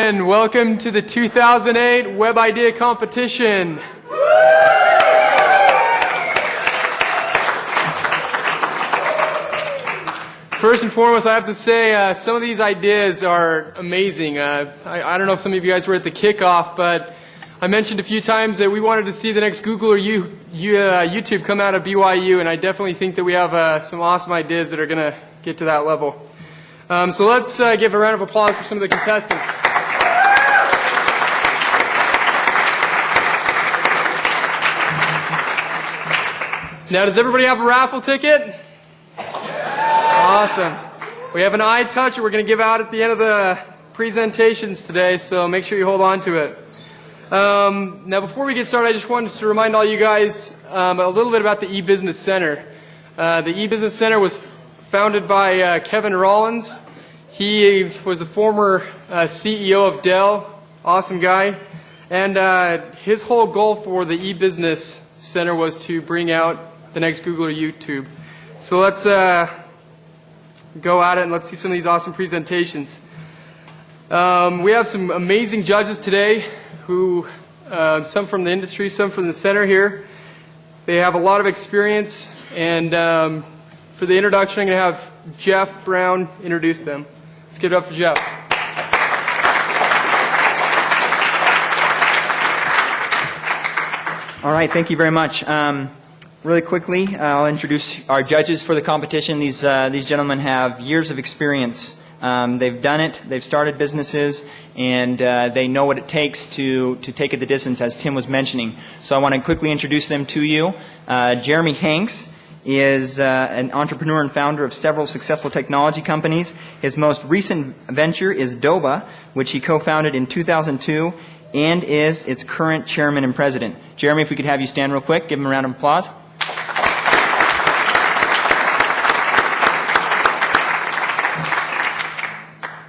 And welcome to the 2008 Web Idea Competition. First and foremost, I have to say some of these ideas are amazing. I don't know if some of you guys were at the kickoff, but I mentioned a few times that we wanted to see the next Google or YouTube come out of BYU, and I definitely think that we have some awesome ideas that are going to get to that level. So let's give a round of applause for some of the contestants. Now, does everybody have a raffle ticket? Awesome. We have an iTouch that we're going to give out at the end of the presentations today, so make sure you hold on to it. Now, before we get started, I just wanted to remind all you guys a little bit about the eBusiness Center. The eBusiness Center was founded by Kevin Rollins. He was the former CEO of Dell, awesome guy, and his whole goal for the eBusiness Center was to bring out the next Google or YouTube. So let's go at it and let's see some of these awesome presentations. We have some amazing judges today who, some from the industry, some from the center here. They have a lot of experience, and for the introduction I'm going to have Jeff Brown introduce them. Let's give it up for Jeff. All right, thank you very much. Really quickly, I'll introduce our judges for the competition. These gentlemen have years of experience. They've done it, they've started businesses, and they know what it takes to take it the distance, as Tim was mentioning. So I want to quickly introduce them to you. Jeremy Hanks is an entrepreneur and founder of several successful technology companies. His most recent venture is Doba, which he co-founded in 2002 and is its current chairman and president. Jeremy, if we could have you stand real quick, give him a round of applause.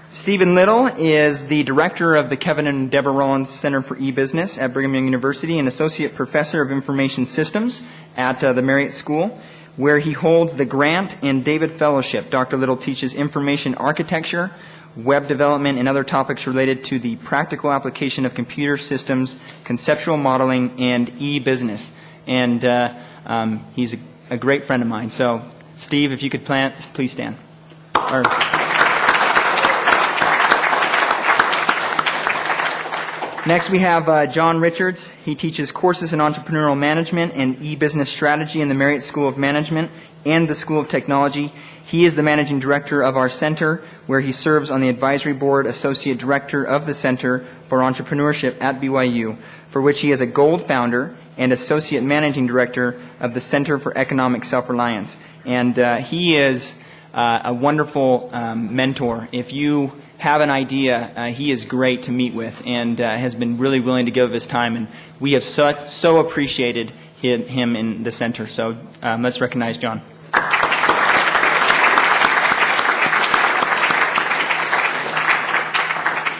Stephen Little is the director of the Kevin and Deborah Rollins Center for eBusiness at Brigham Young University and associate professor of information systems at the Marriott School, where he holds the Grant and David Fellowship. Dr. Little teaches information architecture, web development, and other topics related to the practical application of computer systems, conceptual modeling, and e-business. And he's a great friend of mine. So, Steve, if you could please stand. Next, we have John Richards. He teaches courses in entrepreneurial management and e-business strategy in the Marriott School of Management and the School of Technology. He is the managing director of our center, where he serves on the advisory board, associate director of the Center for Entrepreneurship at BYU, for which he is a gold founder and associate managing director of the Center for Economic Self-Reliance. And he is a wonderful mentor. If you have an idea, he is great to meet with and has been really willing to give his time, and we have so appreciated him in the center. So let's recognize John.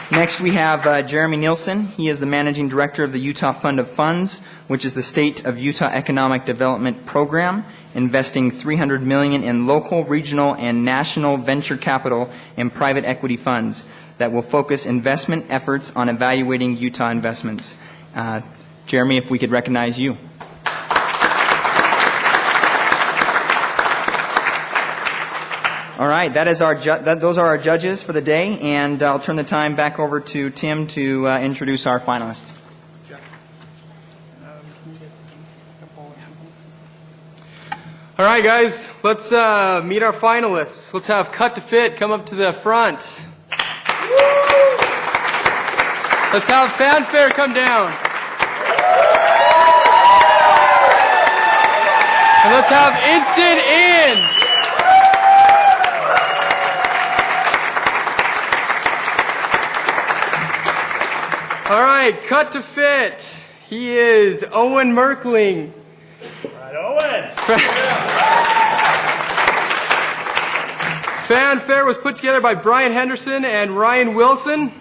Next, we have Jeremy Nielsen. He is the managing director of the Utah Fund of Funds, which is the state of Utah economic development program, investing $300 million in local, regional, and national venture capital and private equity funds that will focus investment efforts on evaluating Utah investments. Jeremy, if we could recognize you. All right, those are our judges for the day, and I'll turn the time back over to Tim to introduce our finalists. All right, guys, let's meet our finalists. Let's have Cut to Fit come up to the front. Let's have Fanfare come down. And let's have Instant In. All right, Cut to Fit. He is Owen Merkling. Right, Owen. Fanfare was put together by Brian Henderson and Ryan Wilson.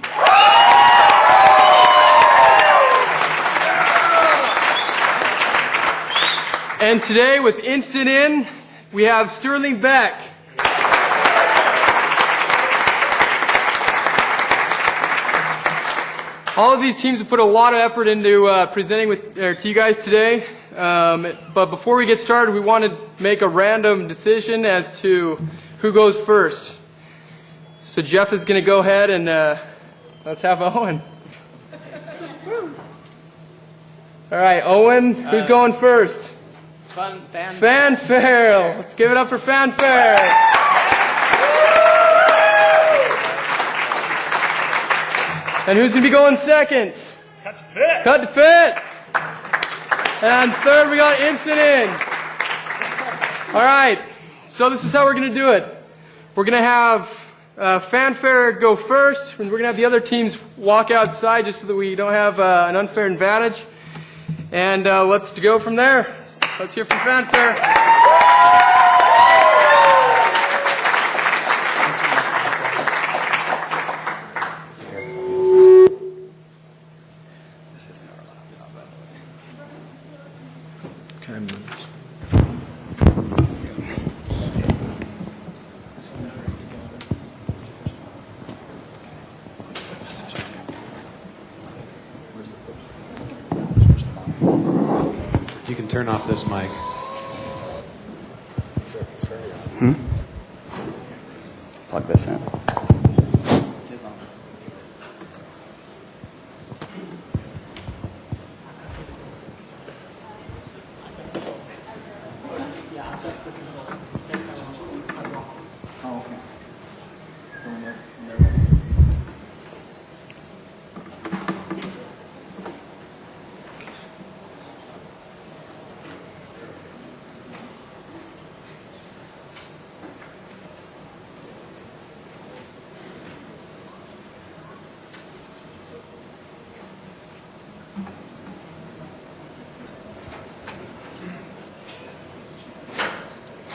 And today with Instant In, we have Sterling Beck. All of these teams have put a lot of effort into presenting to you guys today. But before we get started, we want to make a random decision as to who goes first. So Jeff is going to go ahead and let's have Owen. All right, Owen, who's going first? Fanfare. Let's give it up for Fanfare. And who's going to be going second? Cut to fit. Cut to fit. And third, we got Instant In. All right, so this is how we're going to do it. We're going to have Fanfare go first, and we're going to have the other teams walk outside just so that we don't have an unfair advantage. And let's go from there. Let's hear from Fanfare. You can turn off this mic. Plug this in.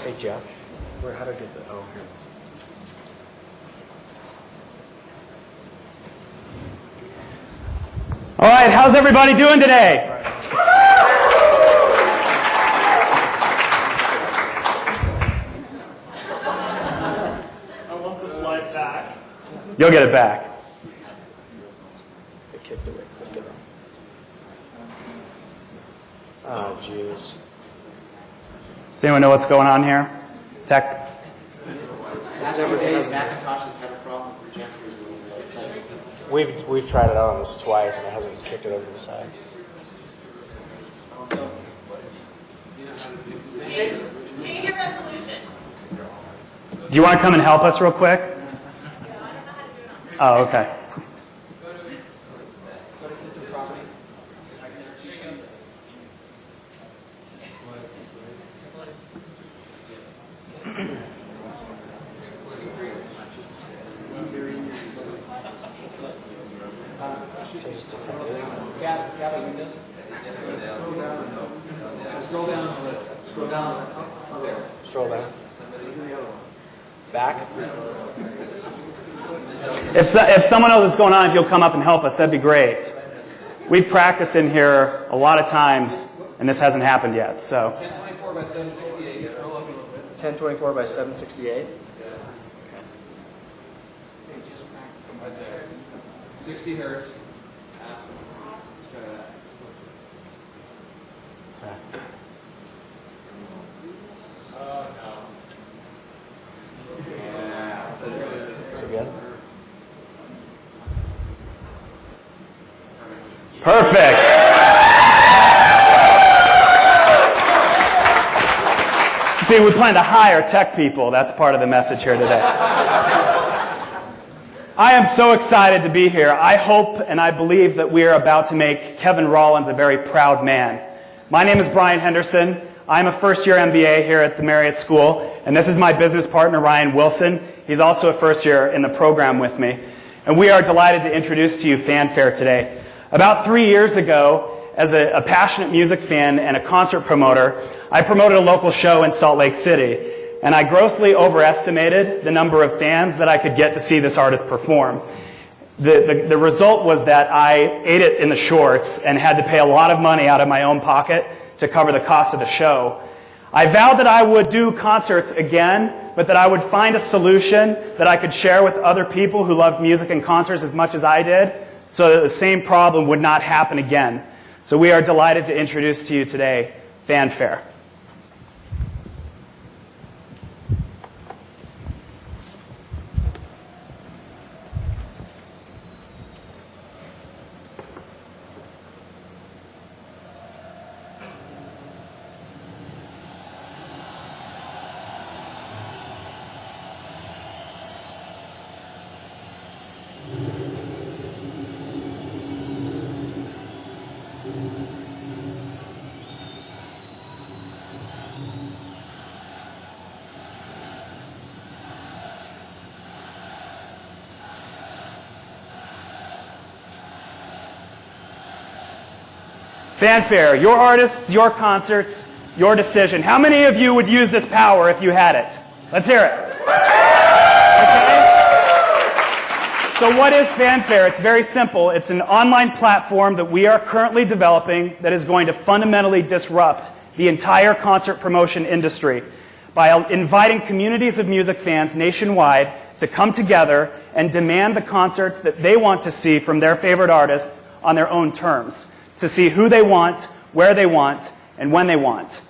Hey Jeff, how do I get the O here? All right, how's everybody doing today? I want this light back. You'll get it back. I kicked it. Oh, jeez. Does anyone know what's going on here? Tech? We've tried it out on this twice and it hasn't kicked it over the side. Change your resolution. Do you want to come and help us real quick? Oh, okay. Scroll down. Back. If someone knows what's going on, if you'll come up and help us, that'd be great. We've practiced in here a lot of times, and this hasn't happened yet. So 1024 by 768. Scroll up a little bit. 1024 by 768. 60 hertz. perfect. See, we plan to hire tech people. That's part of the message here today. I am so excited to be here. I hope and I believe that we are about to make Kevin Rollins a very proud man. My name is Brian Henderson. I'm a first-year MBA here at the Marriott School, and this is my business partner, Ryan Wilson. He's also a first year in the program with me. And we are delighted to introduce to you Fanfare today. About 3 years ago, as a passionate music fan and a concert promoter, I promoted a local show in Salt Lake City, and I grossly overestimated the number of fans that I could get to see this artist perform. The result was that I ate it in the shorts and had to pay a lot of money out of my own pocket to cover the cost of the show. I vowed that I would do concerts again, but that I would find a solution that I could share with other people who loved music and concerts as much as I did, so that the same problem would not happen again. So we are delighted to introduce to you today Fanfare. Fanfare, your artists, your concerts, your decision. How many of you would use this power if you had it? Let's hear it. Okay? So what is Fanfare? It's very simple. It's an online platform that we are currently developing that is going to fundamentally disrupt the entire concert promotion industry by inviting communities of music fans nationwide to come together and demand the concerts that they want to see from their favorite artists on their own terms, to see who they want, where they want, and when they want.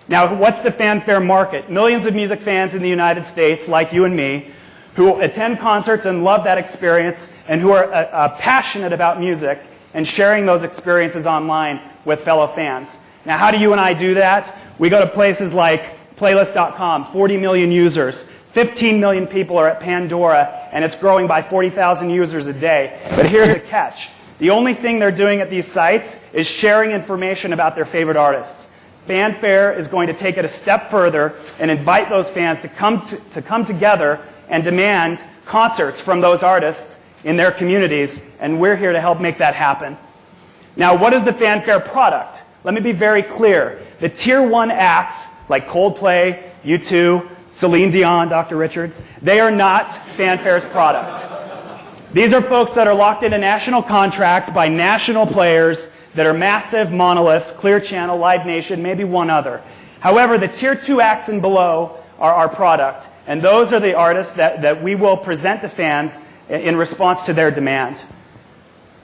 Now, what's the Fanfare market? Millions of music fans in the United States, like you and me, who attend concerts and love that experience, and who are passionate about music and sharing those experiences online with fellow fans. Now, how do you and I do that? We go to places like Playlist.com, 40 million users. 15 million people are at Pandora, and it's growing by 40,000 users a day. But here's the catch. The only thing they're doing at these sites is sharing information about their favorite artists. Fanfare is going to take it a step further and invite those fans to come together and demand concerts from those artists in their communities, and we're here to help make that happen. Now, what is the Fanfare product? Let me be very clear. The Tier 1 acts, like Coldplay, U2, Celine Dion, Dr. Richards, they are not Fanfare's product. These are folks that are locked into national contracts by national players that are massive monoliths, Clear Channel, Live Nation, maybe one other. However, the Tier 2 acts and below are our product, and those are the artists that we will present to fans in response to their demand.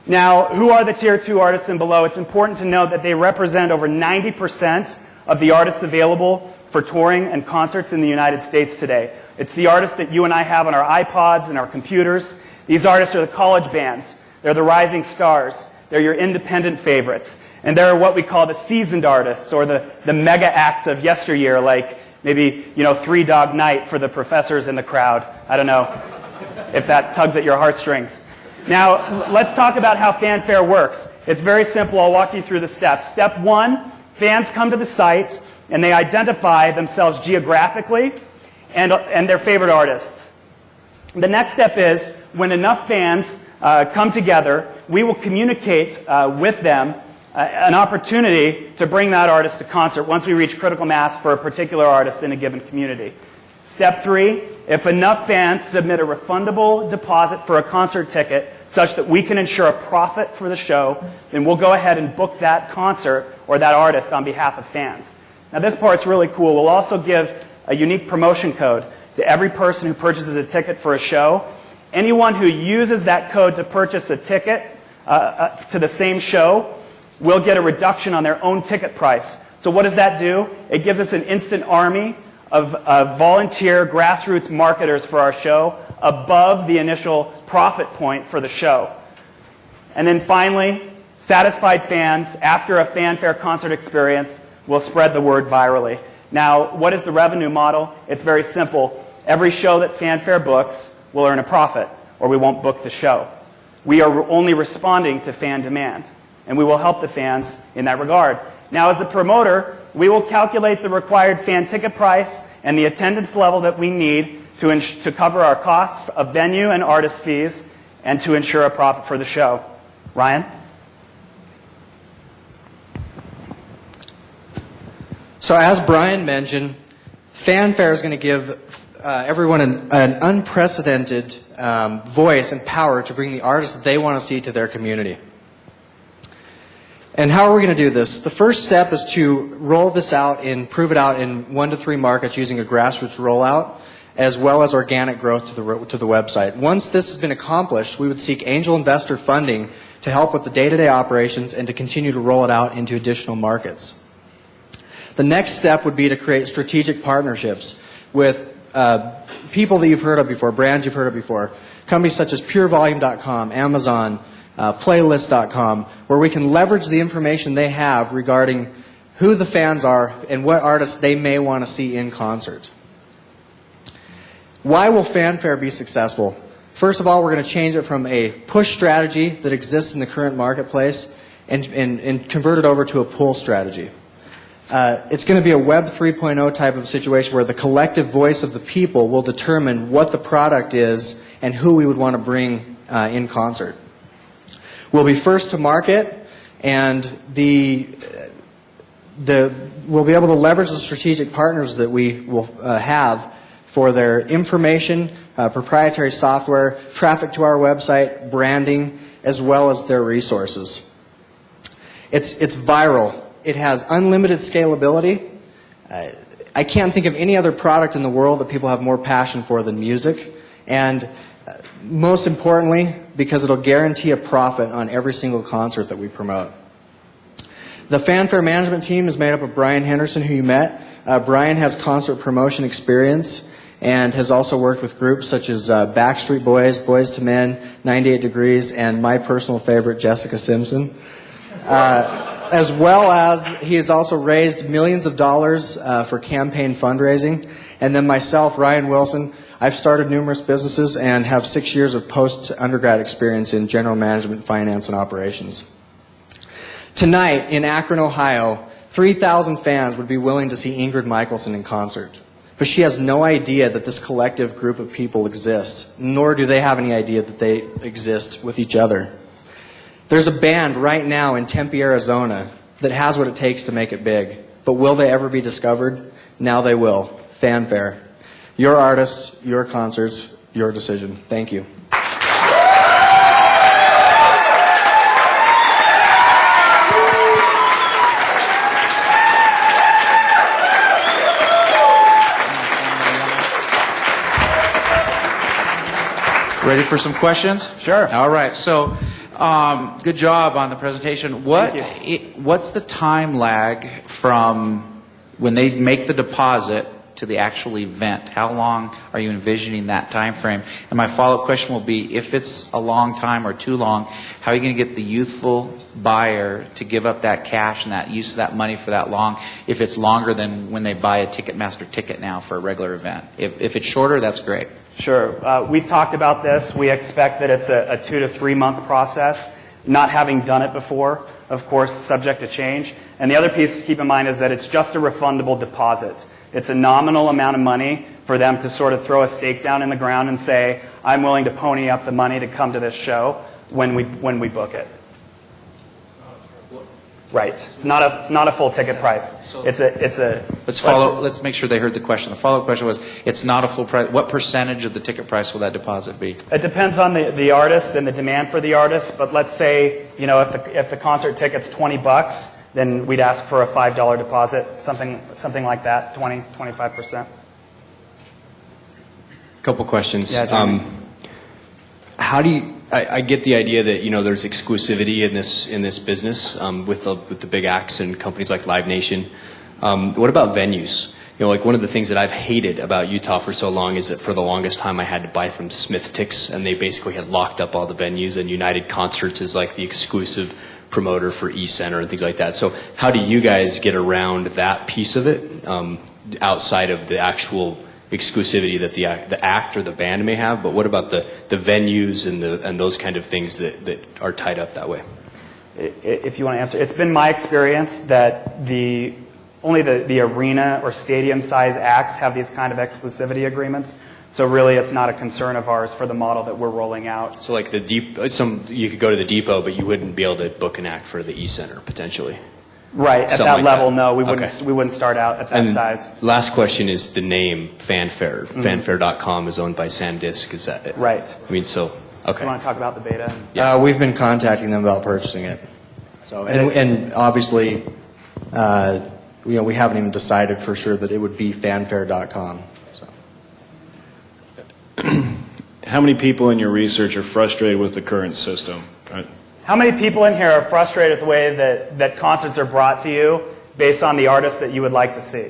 Now, who are the Tier 2 artists and below? It's important to note that they represent over 90% of the artists available for touring and concerts in the United States today. It's the artists that you and I have on our iPods and our computers. These artists are the college bands. They're the rising stars. They're your independent favorites. And they're what we call the seasoned artists, or the mega acts of yesteryear, like maybe, Three Dog Night for the professors in the crowd. I don't know if that tugs at your heartstrings. Now, let's talk about how Fanfare works. It's very simple. I'll walk you through the steps. Step 1, fans come to the site and they identify themselves geographically and their favorite artists. The next step is, when enough fans come together, we will communicate with them an opportunity to bring that artist to concert once we reach critical mass for a particular artist in a given community. Step 3, if enough fans submit a refundable deposit for a concert ticket such that we can ensure a profit for the show, then we'll go ahead and book that concert or that artist on behalf of fans. Now, this part's really cool. We'll also give a unique promotion code to every person who purchases a ticket for a show. Anyone who uses that code to purchase a ticket to the same show will get a reduction on their own ticket price. So what does that do? It gives us an instant army of volunteer grassroots marketers for our show above the initial profit point for the show. And then finally, satisfied fans, after a Fanfare concert experience, will spread the word virally. Now, what is the revenue model? It's very simple. Every show that Fanfare books will earn a profit, or we won't book the show. We are only responding to fan demand, and we will help the fans in that regard. Now, as the promoter, we will calculate the required fan ticket price and the attendance level that we need to cover our costs of venue and artist fees and to ensure a profit for the show. Ryan? So as Brian mentioned, Fanfare is going to give everyone an unprecedented voice and power to bring the artists that they want to see to their community. And how are we going to do this? The first step is to roll this out and prove it out in 1 to 3 markets using a grassroots rollout, as well as organic growth to the website. Once this has been accomplished, we would seek angel investor funding to help with the day-to-day operations and to continue to roll it out into additional markets. The next step would be to create strategic partnerships with people that you've heard of before, brands you've heard of before, companies such as PureVolume.com, Amazon, Playlist.com, where we can leverage the information they have regarding who the fans are and what artists they may want to see in concert. Why will fanfare be successful? First of all, we're going to change it from a push strategy that exists in the current marketplace and convert it over to a pull strategy. It's going to be a Web 3.0 type of situation where the collective voice of the people will determine what the product is and who we would want to bring in concert. We'll be first to market, and we'll be able to leverage the strategic partners that we will have for their information, proprietary software, traffic to our website, branding, as well as their resources. It's viral. It has unlimited scalability. I can't think of any other product in the world that people have more passion for than music. And most importantly, because it'll guarantee a profit on every single concert that we promote. The fanfare management team is made up of Brian Henderson, who you met. Brian has concert promotion experience and has also worked with groups such as Backstreet Boys, Boyz II Men, 98 Degrees, and my personal favorite, Jessica Simpson. As well as he has also raised millions of dollars for campaign fundraising. And then myself, Ryan Wilson, I've started numerous businesses and have 6 years of post-undergrad experience in general management, finance, and operations. Tonight in Akron, Ohio, 3,000 fans would be willing to see Ingrid Michaelson in concert. But she has no idea that this collective group of people exists, nor do they have any idea that they exist with each other. There's a band right now in Tempe, Arizona that has what it takes to make it big. But will they ever be discovered? Now they will. Fanfare. Your artists, your concerts, your decision. Thank you. Ready for some questions? Sure. All right. So, good job on the presentation. What's the time lag from when they make the deposit to the actual event? How long are you envisioning that time frame? And my follow-up question will be, if it's a long time or too long, how are you going to get the youthful buyer to give up that cash and that use of that money for that long if it's longer than when they buy a Ticketmaster ticket now for a regular event? If it's shorter, that's great. Sure. We've talked about this. We expect that it's a 2 to 3 month process, not having done it before, of course, subject to change. And the other piece to keep in mind is that it's just a refundable deposit. It's a nominal amount of money for them to sort of throw a stake down in the ground and say, I'm willing to pony up the money to come to this show when we book it. Right. It's not a full ticket price. Let's make sure they heard the question. The follow-up question was, it's not a full price. What percentage of the ticket price will that deposit be? It depends on the artist and the demand for the artist. But let's say, if the concert ticket's $20, then we'd ask for a $5 deposit, something like that, 25%. Couple questions. Yeah, how do you? I get the idea that there's exclusivity in this business with the big acts and companies like Live Nation. What about venues? Like one of the things that I've hated about Utah for so long is that for the longest time I had to buy from Smith's Ticks, and they basically had locked up all the venues, and United Concerts is like the exclusive promoter for eCenter and things like that. So how do you guys get around that piece of it outside of the actual exclusivity that the act or the band may have? But what about the venues and those kind of things that are tied up that way? If you want to answer, it's been my experience that only the arena or stadium size acts have these kind of exclusivity agreements. So really, it's not a concern of ours for the model that we're rolling out. So like you could go to the Depot, but you wouldn't be able to book an act for the eCenter potentially. Right, at Something that like level, that. no, we Okay. wouldn't start out at that And size. Last question is the name Fanfare. Mm-hmm. Fanfare.com is owned by SanDisk. Is that it? Right. Okay. You want to talk about the beta? Yeah. We've been contacting them about purchasing it. So and obviously, we haven't even decided for sure that it would be fanfare.com. So. How many people in your research are frustrated with the current system? How many people in here are frustrated with the way that concerts are brought to you based on the artist that you would like to see?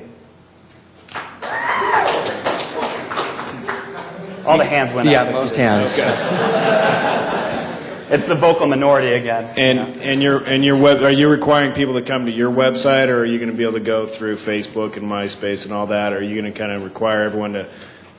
All the hands went up. Yeah, most hands. It's the vocal minority again. And your web, are you requiring people to come to your website, or are you going to be able to go through Facebook and MySpace and all that? Or are you going to kind of require everyone to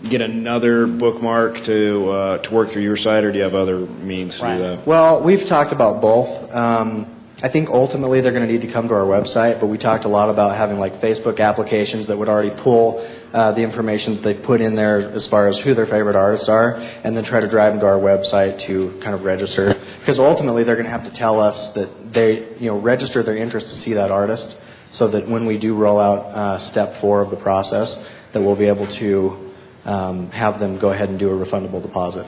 get another bookmark to work through your site, or do you have other means to do that? Well, we've talked about both. I think ultimately they're going to need to come to our website, but we talked a lot about having like Facebook applications that would already pull the information that they've put in there as far as who their favorite artists are, and then try to drive them to our website to kind of register. Because ultimately they're going to have to tell us that they, register their interest to see that artist, so that when we do roll out step 4 of the process, that we'll be able to have them go ahead and do a refundable deposit.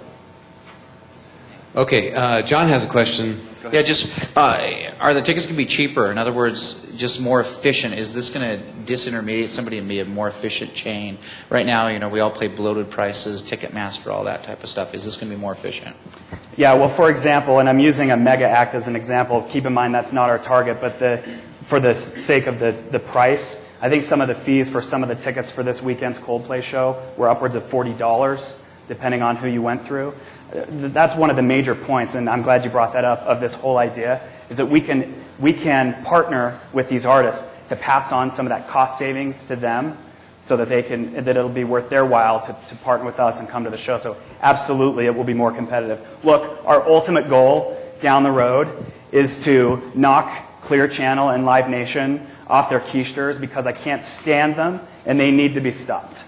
Okay, John has a question. Yeah, just are the tickets going to be cheaper? In other words, just more efficient? Is this going to disintermediate somebody and be a more efficient chain? Right now, we all pay bloated prices, Ticketmaster, all that type of stuff. Is this going to be more efficient? Yeah, well, for example, and I'm using a mega act as an example. Keep in mind that's not our target, but for the sake of the price, I think some of the fees for some of the tickets for this weekend's Coldplay show were upwards of $40, depending on who you went through. That's one of the major points, and I'm glad you brought that up, of this whole idea, is that we can partner with these artists to pass on some of that cost savings to them, so that that it'll be worth their while to partner with us and come to the show. So absolutely, it will be more competitive. Look, our ultimate goal down the road is to knock Clear Channel and Live Nation off their keisters, because I can't stand them and they need to be stopped.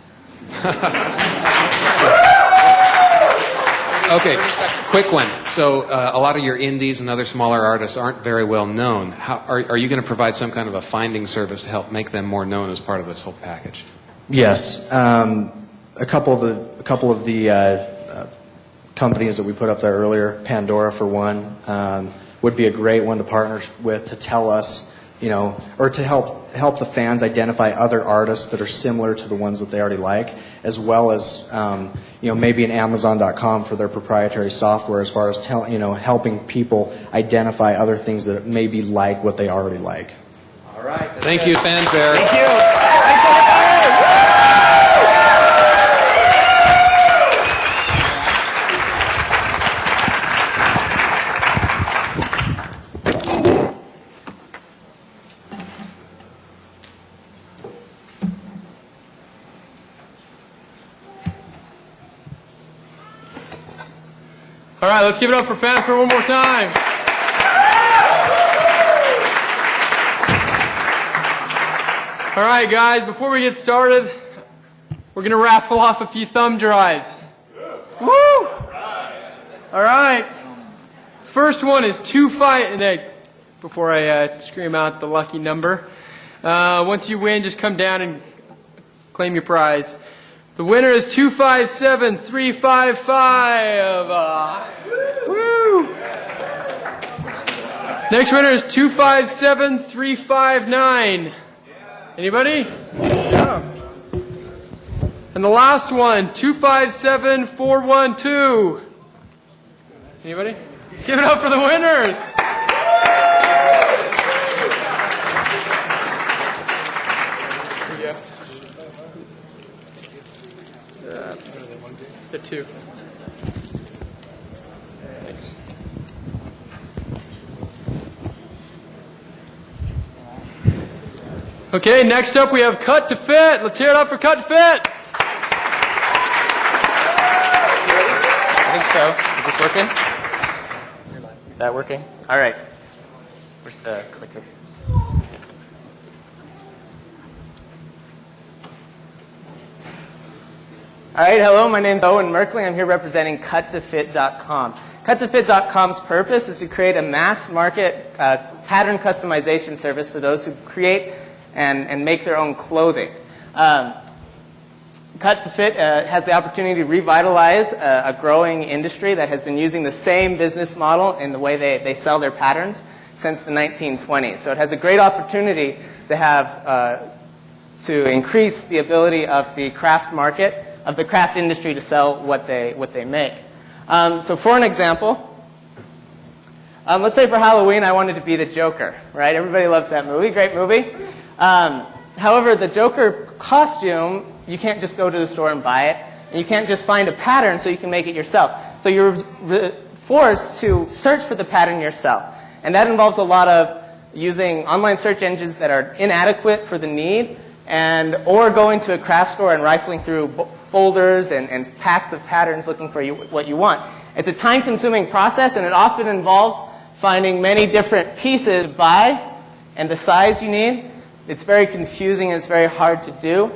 Okay, quick one. So a lot of your indies and other smaller artists aren't very well known. Are you going to provide some kind of a finding service to help make them more known as part of this whole package? Yes, a couple of the companies that we put up there earlier, Pandora for one, would be a great one to partner with, to tell us, or to help the fans identify other artists that are similar to the ones that they already like, as well as maybe an Amazon.com for their proprietary software, as far as helping people identify other things that maybe like what they already like. All right. Thank you, fanfare. Thank you. All right, let's give it up for Fanfare one more time. All right, guys, before we get started, we're going to raffle off a few thumb drives. Woo! All right. First one is 25. Before I scream out the lucky number, once you win, just come down and claim your prize. The winner is 257355. Woo! Next winner is 257359. Anybody? Yeah. And the last one, 257412. Anybody? Let's give it up for the winners. Here we go. The two. Thanks. Okay, next up we have Cut to Fit. Let's hear it up for Cut to Fit. I think so. Is this working? Is that working? All right. Where's the clicker? All right, hello, my name's Owen Merkling. I'm here representing CutToFit.com. CutToFit.com's purpose is to create a mass market pattern customization service for those who create and make their own clothing. Cut to Fit has the opportunity to revitalize a growing industry that has been using the same business model in the way they sell their patterns since the 1920s. So it has a great opportunity to have to increase the ability of the craft market, of the craft industry, to sell what they make. So for an example, Let's say for Halloween I wanted to be the Joker, right? Everybody loves that movie, great movie. However, the Joker costume, you can't just go to the store and buy it. And you can't just find a pattern so you can make it yourself. So you're forced to search for the pattern yourself. And that involves a lot of using online search engines that are inadequate for the need, or going to a craft store and rifling through folders and packs of patterns looking for what you want. It's a time-consuming process, and it often involves finding many different pieces to buy and the size you need. It's very confusing and it's very hard to do.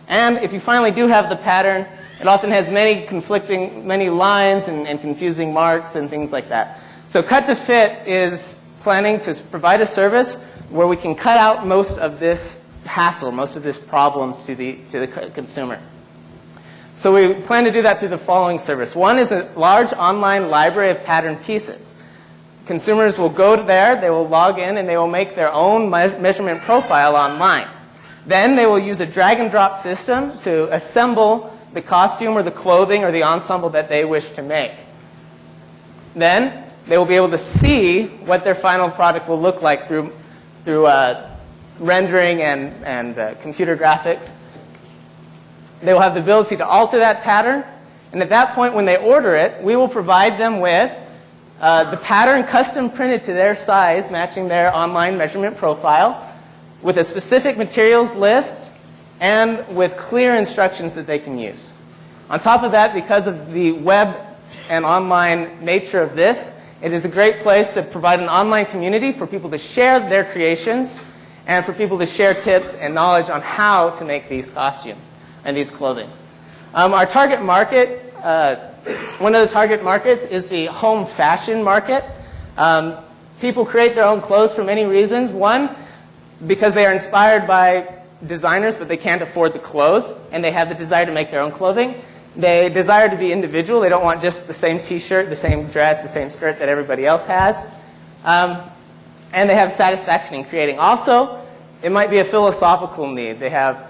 And if you finally do have the pattern, it often has many lines and confusing marks and things like that. So Cut to Fit is planning to provide a service where we can cut out most of this hassle, most of this problems to the consumer. So we plan to do that through the following service. One is a large online library of pattern pieces. Consumers will go there, they will log in, and they will make their own measurement profile online. Then they will use a drag and drop system to assemble the costume or the clothing or the ensemble that they wish to make. Then they will be able to see what their final product will look like through rendering and computer graphics. They will have the ability to alter that pattern, and at that point when they order it, we will provide them with the pattern custom printed to their size, matching their online measurement profile, with a specific materials list, and with clear instructions that they can use. On top of that, because of the web and online nature of this, it is a great place to provide an online community for people to share their creations and for people to share tips and knowledge on how to make these costumes and these clothing. Our target market, one of the target markets is the home fashion market. People create their own clothes for many reasons. One, because they are inspired by designers, but they can't afford the clothes, and they have the desire to make their own clothing. They desire to be individual. They don't want just the same t-shirt, the same dress, the same skirt that everybody else has. And they have satisfaction in creating. Also, it might be a philosophical need. They have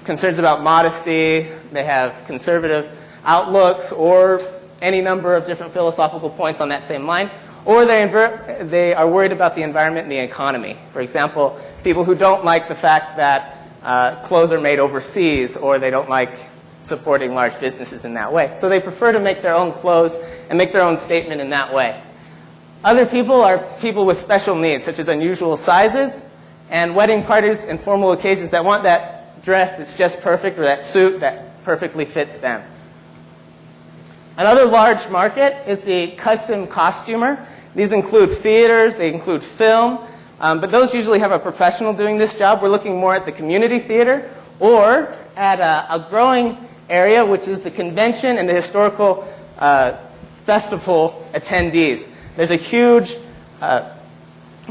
concerns about modesty. They have conservative outlooks, or any number of different philosophical points on that same line. Or they are worried about the environment and the economy. For example, people who don't like the fact that clothes are made overseas, or they don't like supporting large businesses in that way. So they prefer to make their own clothes and make their own statement in that way. Other people are people with special needs, such as unusual sizes, and wedding parties and formal occasions that want that dress that's just perfect, or that suit that perfectly fits them. Another large market is the custom costumer. These include theaters, they include film, but those usually have a professional doing this job. We're looking more at the community theater, or at a growing area, which is the convention and the historical festival attendees. There's a huge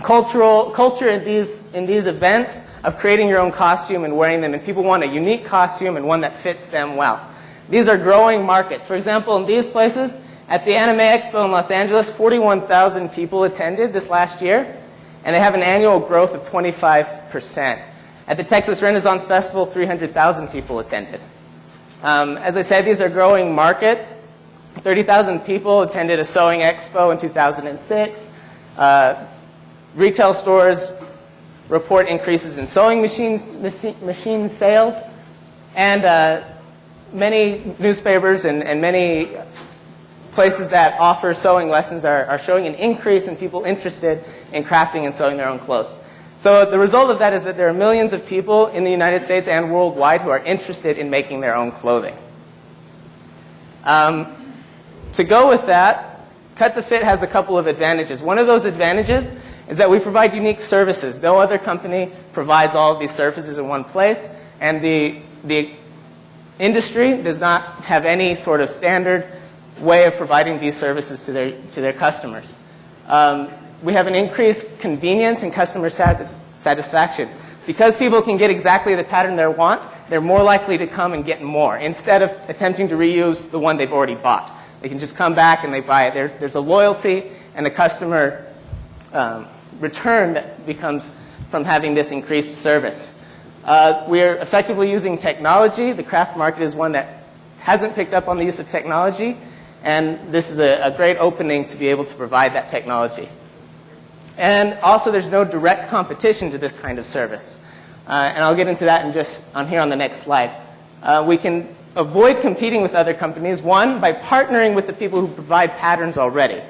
culture in these events of creating your own costume and wearing them, and people want a unique costume and one that fits them well. These are growing markets. For example, in these places, at the Anime Expo in Los Angeles, 41,000 people attended this last year, and they have an annual growth of 25%. At the Texas Renaissance Festival, 300,000 people attended. As I said, these are growing markets. 30,000 people attended a sewing expo in 2006. Retail stores report increases in sewing machine sales. And many newspapers and many places that offer sewing lessons are showing an increase in people interested in crafting and sewing their own clothes. So the result of that is that there are millions of people in the United States and worldwide who are interested in making their own clothing. To go with that, Cut to Fit has a couple of advantages. One of those advantages is that we provide unique services. No other company provides all of these services in one place, and the industry does not have any sort of standard way of providing these services to their customers. We have an increased convenience and customer satisfaction. Because people can get exactly the pattern they want, they're more likely to come and get more, instead of attempting to reuse the one they've already bought. They can just come back and they buy it. There's a loyalty and a customer return that becomes from having this increased service. We're effectively using technology. The craft market is one that hasn't picked up on the use of technology, And this is a great opening to be able to provide that technology. And also, there's no direct competition to this kind of service. And I'll get into that on here on the next slide. We can avoid competing with other companies, one, by partnering with the people who provide patterns already.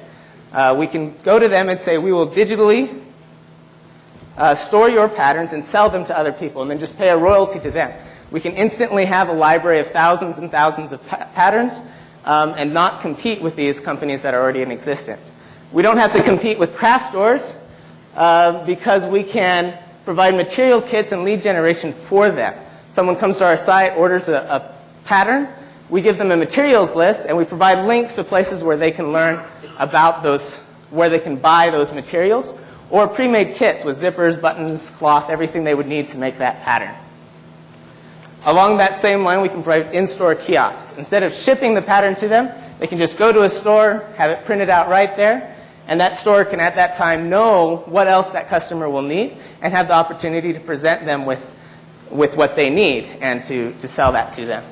We can go to them and say, we will digitally store your patterns and sell them to other people, and then just pay a royalty to them. We can instantly have a library of thousands and thousands of patterns and not compete with these companies that are already in existence. We don't have to compete with craft stores because we can provide material kits and lead generation for them. Someone comes to our site, orders a pattern, we give them a materials list, and we provide links to places where they can learn about those, where they can buy those materials, or pre-made kits with zippers, buttons, cloth, everything they would need to make that pattern. Along that same line, we can provide in-store kiosks. Instead of shipping the pattern to them, they can just go to a store, have it printed out right there, and that store can at that time know what else that customer will need and have the opportunity to present them with what they need and to sell that to them.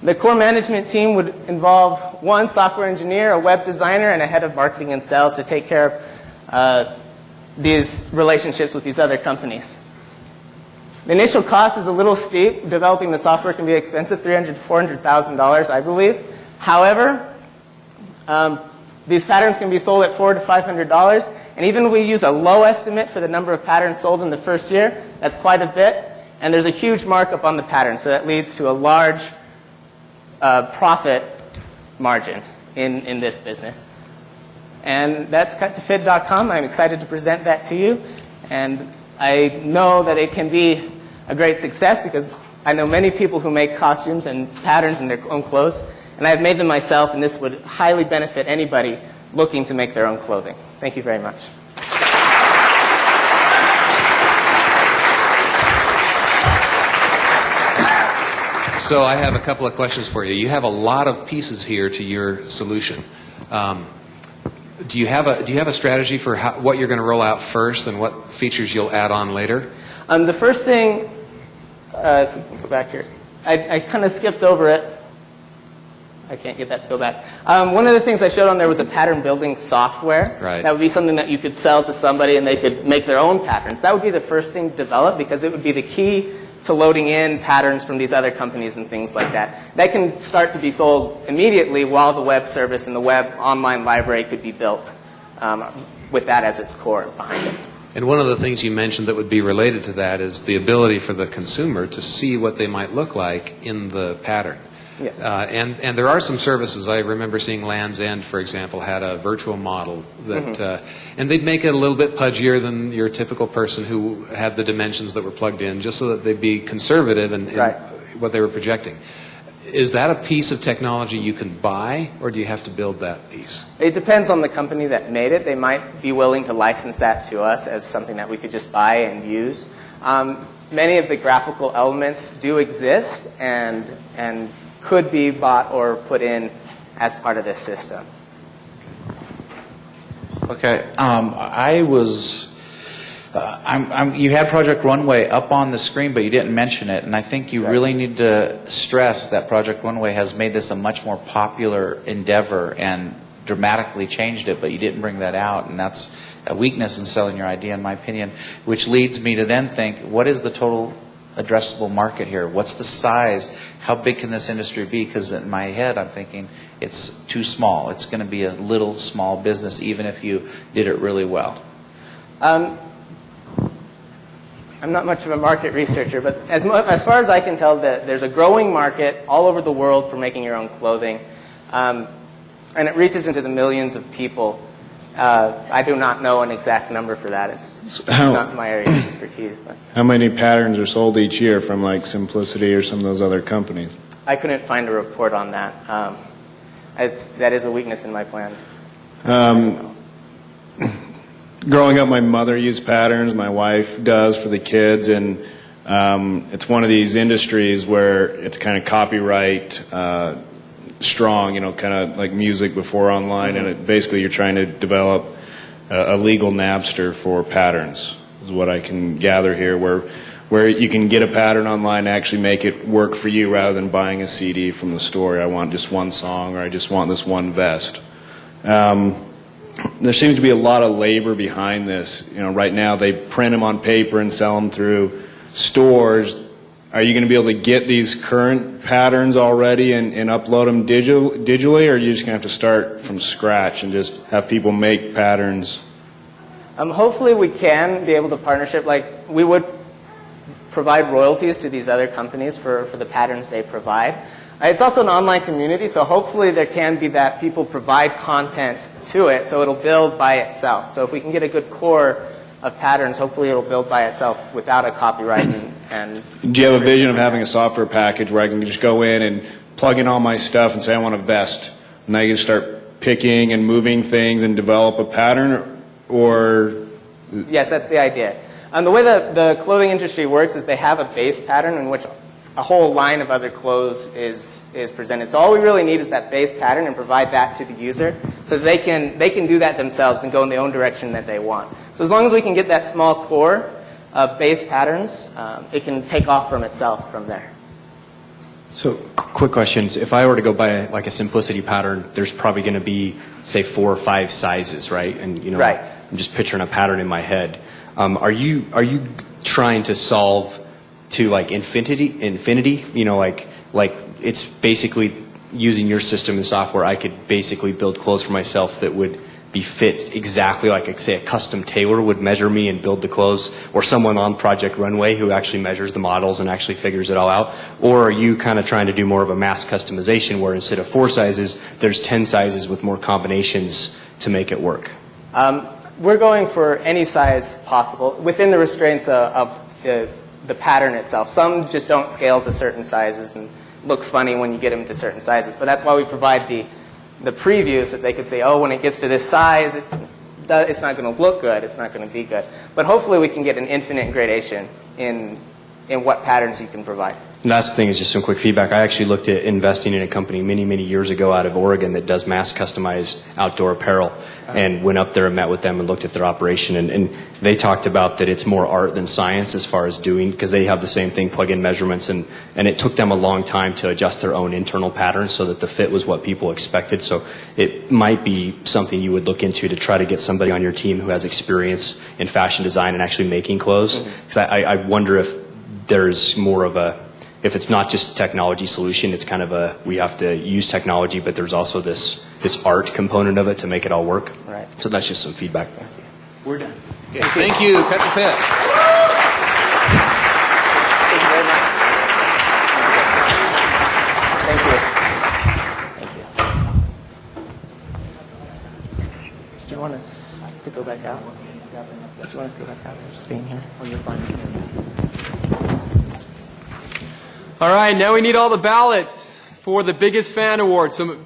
The core management team would involve one software engineer, a web designer, and a head of marketing and sales to take care of these relationships with these other companies. The initial cost is a little steep. Developing the software can be expensive, $300,000 to $400,000, I believe. However, these patterns can be sold at $400 to $500, and even if we use a low estimate for the number of patterns sold in the first year, that's quite a bit, and there's a huge markup on the pattern, so that leads to a large profit margin in this business. And that's cut2fit.com. I'm excited to present that to you, and I know that it can be a great success because I know many people who make costumes and patterns in their own clothes, and I've made them myself, and this would highly benefit anybody looking to make their own clothing. Thank you very much. So I have a couple of questions for you. You have a lot of pieces here to your solution. Do you have a strategy for what you're going to roll out first and what features you'll add on later? The first thing, go back here. I kind of skipped over it. I can't get that to go back. One of the things I showed on there was a pattern building software. Right. That would be something that you could sell to somebody and they could make their own patterns. That would be the first thing to develop because it would be the key to loading in patterns from these other companies and things like that. That can start to be sold immediately while the web service and the web online library could be built with that as its core behind it. And one of the things you mentioned that would be related to that is the ability for the consumer to see what they might look like in the pattern. Yes. And there are some services. I remember seeing Land's End, for example, had a virtual model that, and they'd make it a little bit pudgier than your typical person who had the dimensions that were plugged in, just so that they'd be conservative in what they were projecting. Is that a piece of technology you can buy, or do you have to build that piece? It depends on the company that made it. They might be willing to license that to us as something that we could just buy and use. Many of the graphical elements do exist and could be bought or put in as part of this system. Okay, you had Project Runway up on the screen, but you didn't mention it, and I think you really need to stress that Project Runway has made this a much more popular endeavor and dramatically changed it, but you didn't bring that out, and that's a weakness in selling your idea, in my opinion, which leads me to then think, what is the total addressable market here? What's the size? How big can this industry be? Because in my head, I'm thinking it's too small. It's going to be a little small business, even if you did it really well. I'm not much of a market researcher, but as far as I can tell, there's a growing market all over the world for making your own clothing, and it reaches into the millions of people. I do not know an exact number for that. It's not my area of expertise. But How many patterns are sold each year from like Simplicity or some of those other companies? I couldn't find a report on that. That is a weakness in my plan. Growing up, my mother used patterns. My wife does for the kids, and it's one of these industries where it's kind of copyright strong, kind of like music before online, and basically you're trying to develop a legal Napster for patterns, is what I can gather here, where where you can get a pattern online and actually make it work for you rather than buying a CD from the store. I want just one song, or I just want this one vest. There seems to be a lot of labor behind this. Right now they print them on paper and sell them through stores. Are you going to be able to get these current patterns already and upload them digitally, or are you just going to have to start from scratch and just have people make patterns? Hopefully we can be able to partnership. Like, we would provide royalties to these other companies for the patterns they provide. It's also an online community, so hopefully there can be that people provide content to it, so it'll build by itself. So if we can get a good core of patterns, hopefully it'll build by itself without a copyright. And do you have a vision of having a software package where I can just go in and plug in all my stuff and say I want a vest, and I can start picking and moving things and develop a pattern? Or yes, that's the idea. The way the clothing industry works is they have a base pattern in which a whole line of other clothes is presented. So all we really need is that base pattern and provide that to the user so they can do that themselves and go in the own direction that they want. So as long as we can get that small core of base patterns, it can take off from itself from there. So, quick questions. If I were to go buy like a simplicity pattern, there's probably going to be, say, 4 or 5 sizes, right? And right. I'm just picturing a pattern in my head. Are you trying to solve to like infinity? Like it's basically using your system and software. I could basically build clothes for myself that would be fit exactly like, say, a custom tailor would measure me and build the clothes, or someone on Project Runway who actually measures the models and actually figures it all out? Or are you kind of trying to do more of a mass customization where instead of 4 sizes, there's 10 sizes with more combinations to make it work? We're going for any size possible within the restraints of the pattern itself. Some just don't scale to certain sizes and look funny when you get them to certain sizes, but that's why we provide the preview so that they could say, oh, when it gets to this size, it's not going to look good, it's not going to be good. But hopefully we can get an infinite gradation in what patterns you can provide. Last thing is just some quick feedback. I actually looked at investing in a company many, many years ago out of Oregon that does mass customized outdoor apparel, and went up there and met with them and looked at their operation, and they talked about that it's more art than science as far as doing, because they have the same thing, plug in measurements, and it took them a long time to adjust their own internal patterns so that the fit was what people expected. So it might be something you would look into to try to get somebody on your team who has experience in fashion design and actually making clothes, because I wonder if there's more of if it's not just a technology solution, it's kind of we have to use technology, but there's also this art component of it to make it all work. Right. So that's just some feedback. Thank you. We're done. Okay, thank you. Cut the fit. Thank you very much. Thank you. Do you want us to go back out? Do you want us to go back out? Just staying here? Or you're fine? All right, now we need all the ballots for the Biggest Fan Award. So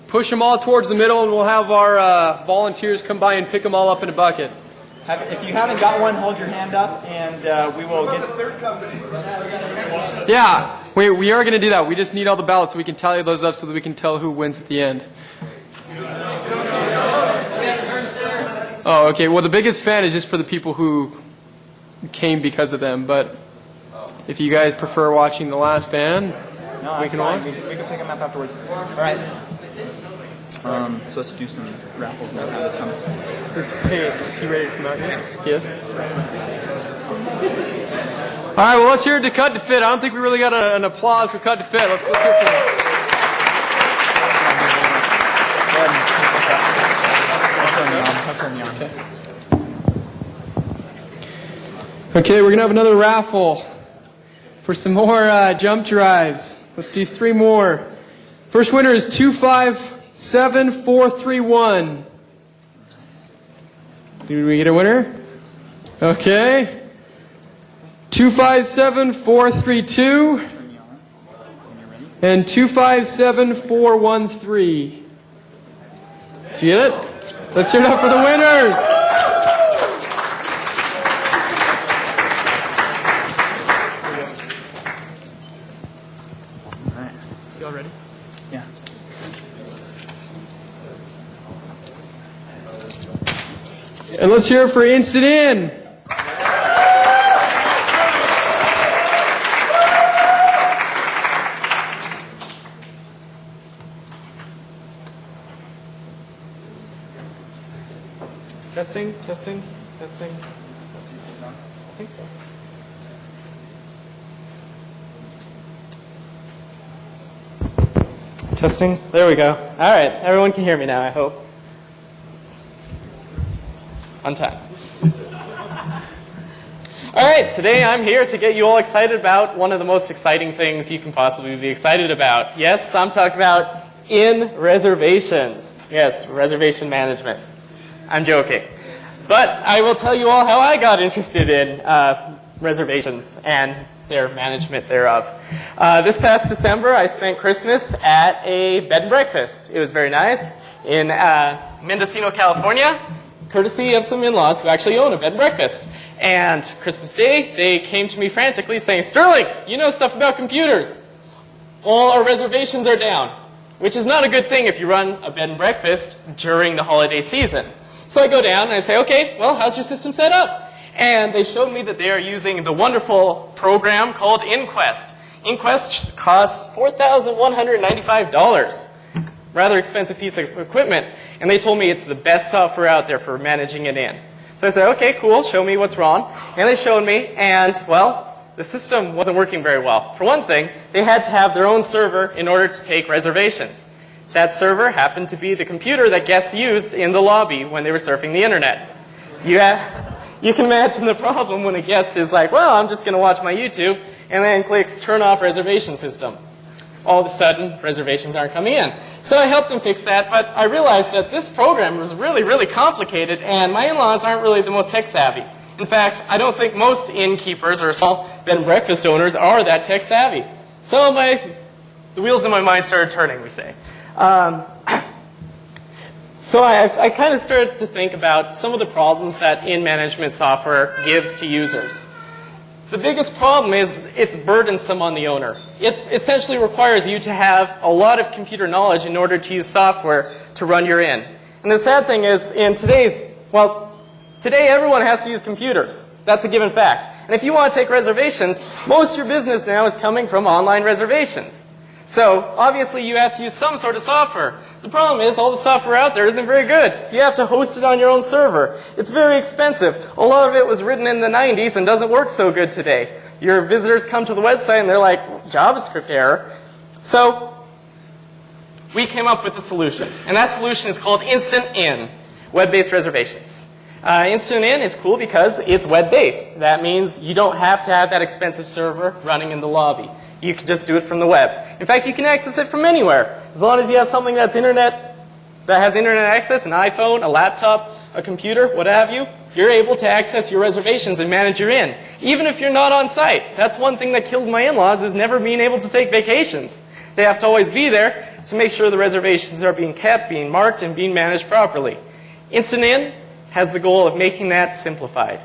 push them all towards the middle, and we'll have our volunteers come by and pick them all up in a bucket. If you haven't got one, hold your hand up, and we will get... Yeah, we are going to do that. We just need all the ballots so we can tally those up so that we can tell who wins at the end. Oh, okay. Well, the Biggest Fan is just for the people who came because of them, but if you guys prefer watching the last band, we can watch. We can pick them up afterwards. All right. So let's do some raffles now. Have this come. Is he ready to come out here? Yes. All right. Well, let's hear it to Cut to Fit. I don't think we really got an applause for Cut to Fit. Let's hear it for them. Okay, we're gonna have another raffle for some more jump drives. Let's do 3 more. First winner is 257431. Did we get a winner? Okay. 257432 and 257413. Did you get it? Let's hear it up for the winners. And let's hear it for Instant In. Testing, testing, testing. I think so. Testing. There we go. All right. Everyone can hear me now, I hope. On times. All right. Today I'm here to get you all excited about one of the most exciting things you can possibly be excited about. Yes, I'm talking about reservations. Yes, reservation management. I'm joking. But I will tell you all how I got interested in reservations and their management thereof. This past December, I spent Christmas at a bed and breakfast. It was very nice in Mendocino, California, courtesy of some in-laws who actually own a bed and breakfast. And Christmas Day, they came to me frantically saying, "Sterling, you know stuff about computers. All our reservations are down," which is not a good thing if you run a bed and breakfast during the holiday season. So I go down and I say, "Okay, well, how's your system set up?" And they showed me that they are using the wonderful program called Inquest. Inquest costs $4,195. Rather expensive piece of equipment. And they told me it's the best software out there for managing it in. So I said, "Okay, cool, show me what's wrong." And they showed me, and, well, the system wasn't working very well. For one thing, they had to have their own server in order to take reservations. That server happened to be the computer that guests used in the lobby when they were surfing the internet. You can imagine the problem when a guest is like, "Well, I'm just going to watch my YouTube," and then clicks turn off reservation system. All of a sudden, reservations aren't coming in. So I helped them fix that, but I realized that this program was really, really complicated, and my in-laws aren't really the most tech savvy. In fact, I don't think most innkeepers or small bed and breakfast owners are that tech savvy. So the wheels in my mind started turning, we say. So I kind of started to think about some of the problems that in-management software gives to users. The biggest problem is it's burdensome on the owner. It essentially requires you to have a lot of computer knowledge in order to use software to run your in. And the sad thing is, today everyone has to use computers. That's a given fact. And if you want to take reservations, most of your business now is coming from online reservations. So obviously you have to use some sort of software. The problem is all the software out there isn't very good. You have to host it on your own server. It's very expensive. A lot of it was written in the 90s and doesn't work so good today. Your visitors come to the website and they're like, "JavaScript error." So we came up with a solution. And that solution is called Instant In, web-based reservations. Instant In is cool because it's web-based. That means you don't have to have that expensive server running in the lobby. You can just do it from the web. In fact, you can access it from anywhere. As long as you have something that has internet access, an iPhone, a laptop, a computer, what have you, you're able to access your reservations and manage your in, even if you're not on site. That's one thing that kills my in-laws, is never being able to take vacations. They have to always be there to make sure the reservations are being kept, being marked, and being managed properly. Instant In has the goal of making that simplified.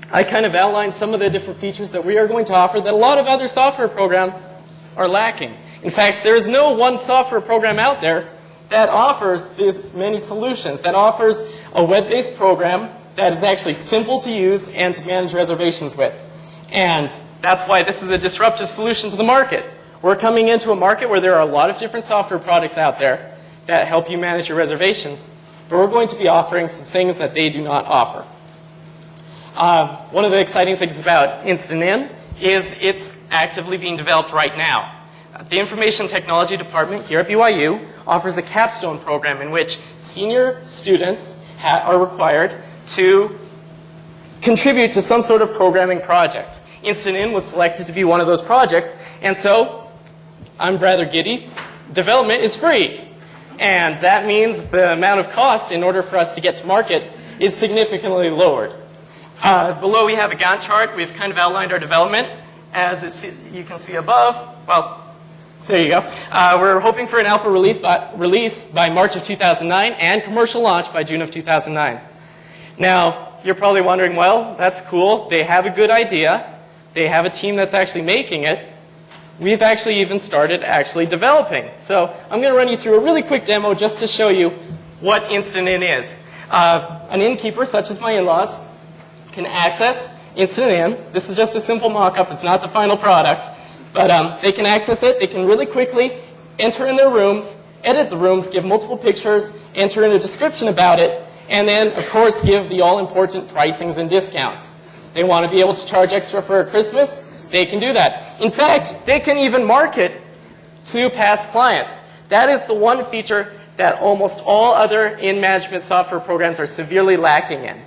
I kind of outlined some of the different features that we are going to offer that a lot of other software programs are lacking. In fact, there is no one software program out there that offers this many solutions, that offers a web-based program that is actually simple to use and to manage reservations with. And that's why this is a disruptive solution to the market. We're coming into a market where there are a lot of different software products out there that help you manage your reservations, but we're going to be offering some things that they do not offer. One of the exciting things about Instant In is it's actively being developed right now. The Information Technology Department here at BYU offers a capstone program in which senior students are required to contribute to some sort of programming project. Instant In was selected to be one of those projects, and so I'm rather giddy. Development is free, and that means the amount of cost in order for us to get to market is significantly lowered. Below we have a Gantt chart. We've kind of outlined our development. As you can see above, well, there you go. We're hoping for an alpha release by March of 2009 and commercial launch by June of 2009. Now, you're probably wondering, well, that's cool. They have a good idea. They have a team that's actually making it. We've actually even started developing. So I'm going to run you through a really quick demo just to show you what Instant In is. An innkeeper, such as my in-laws, can access Instant In. This is just a simple mock-up. It's not the final product. But they can access it. They can really quickly enter in their rooms, edit the rooms, give multiple pictures, enter in a description about it, And then, of course, give the all-important pricings and discounts. They want to be able to charge extra for Christmas? They can do that. In fact, they can even market to past clients. That is the one feature that almost all other in-management software programs are severely lacking in.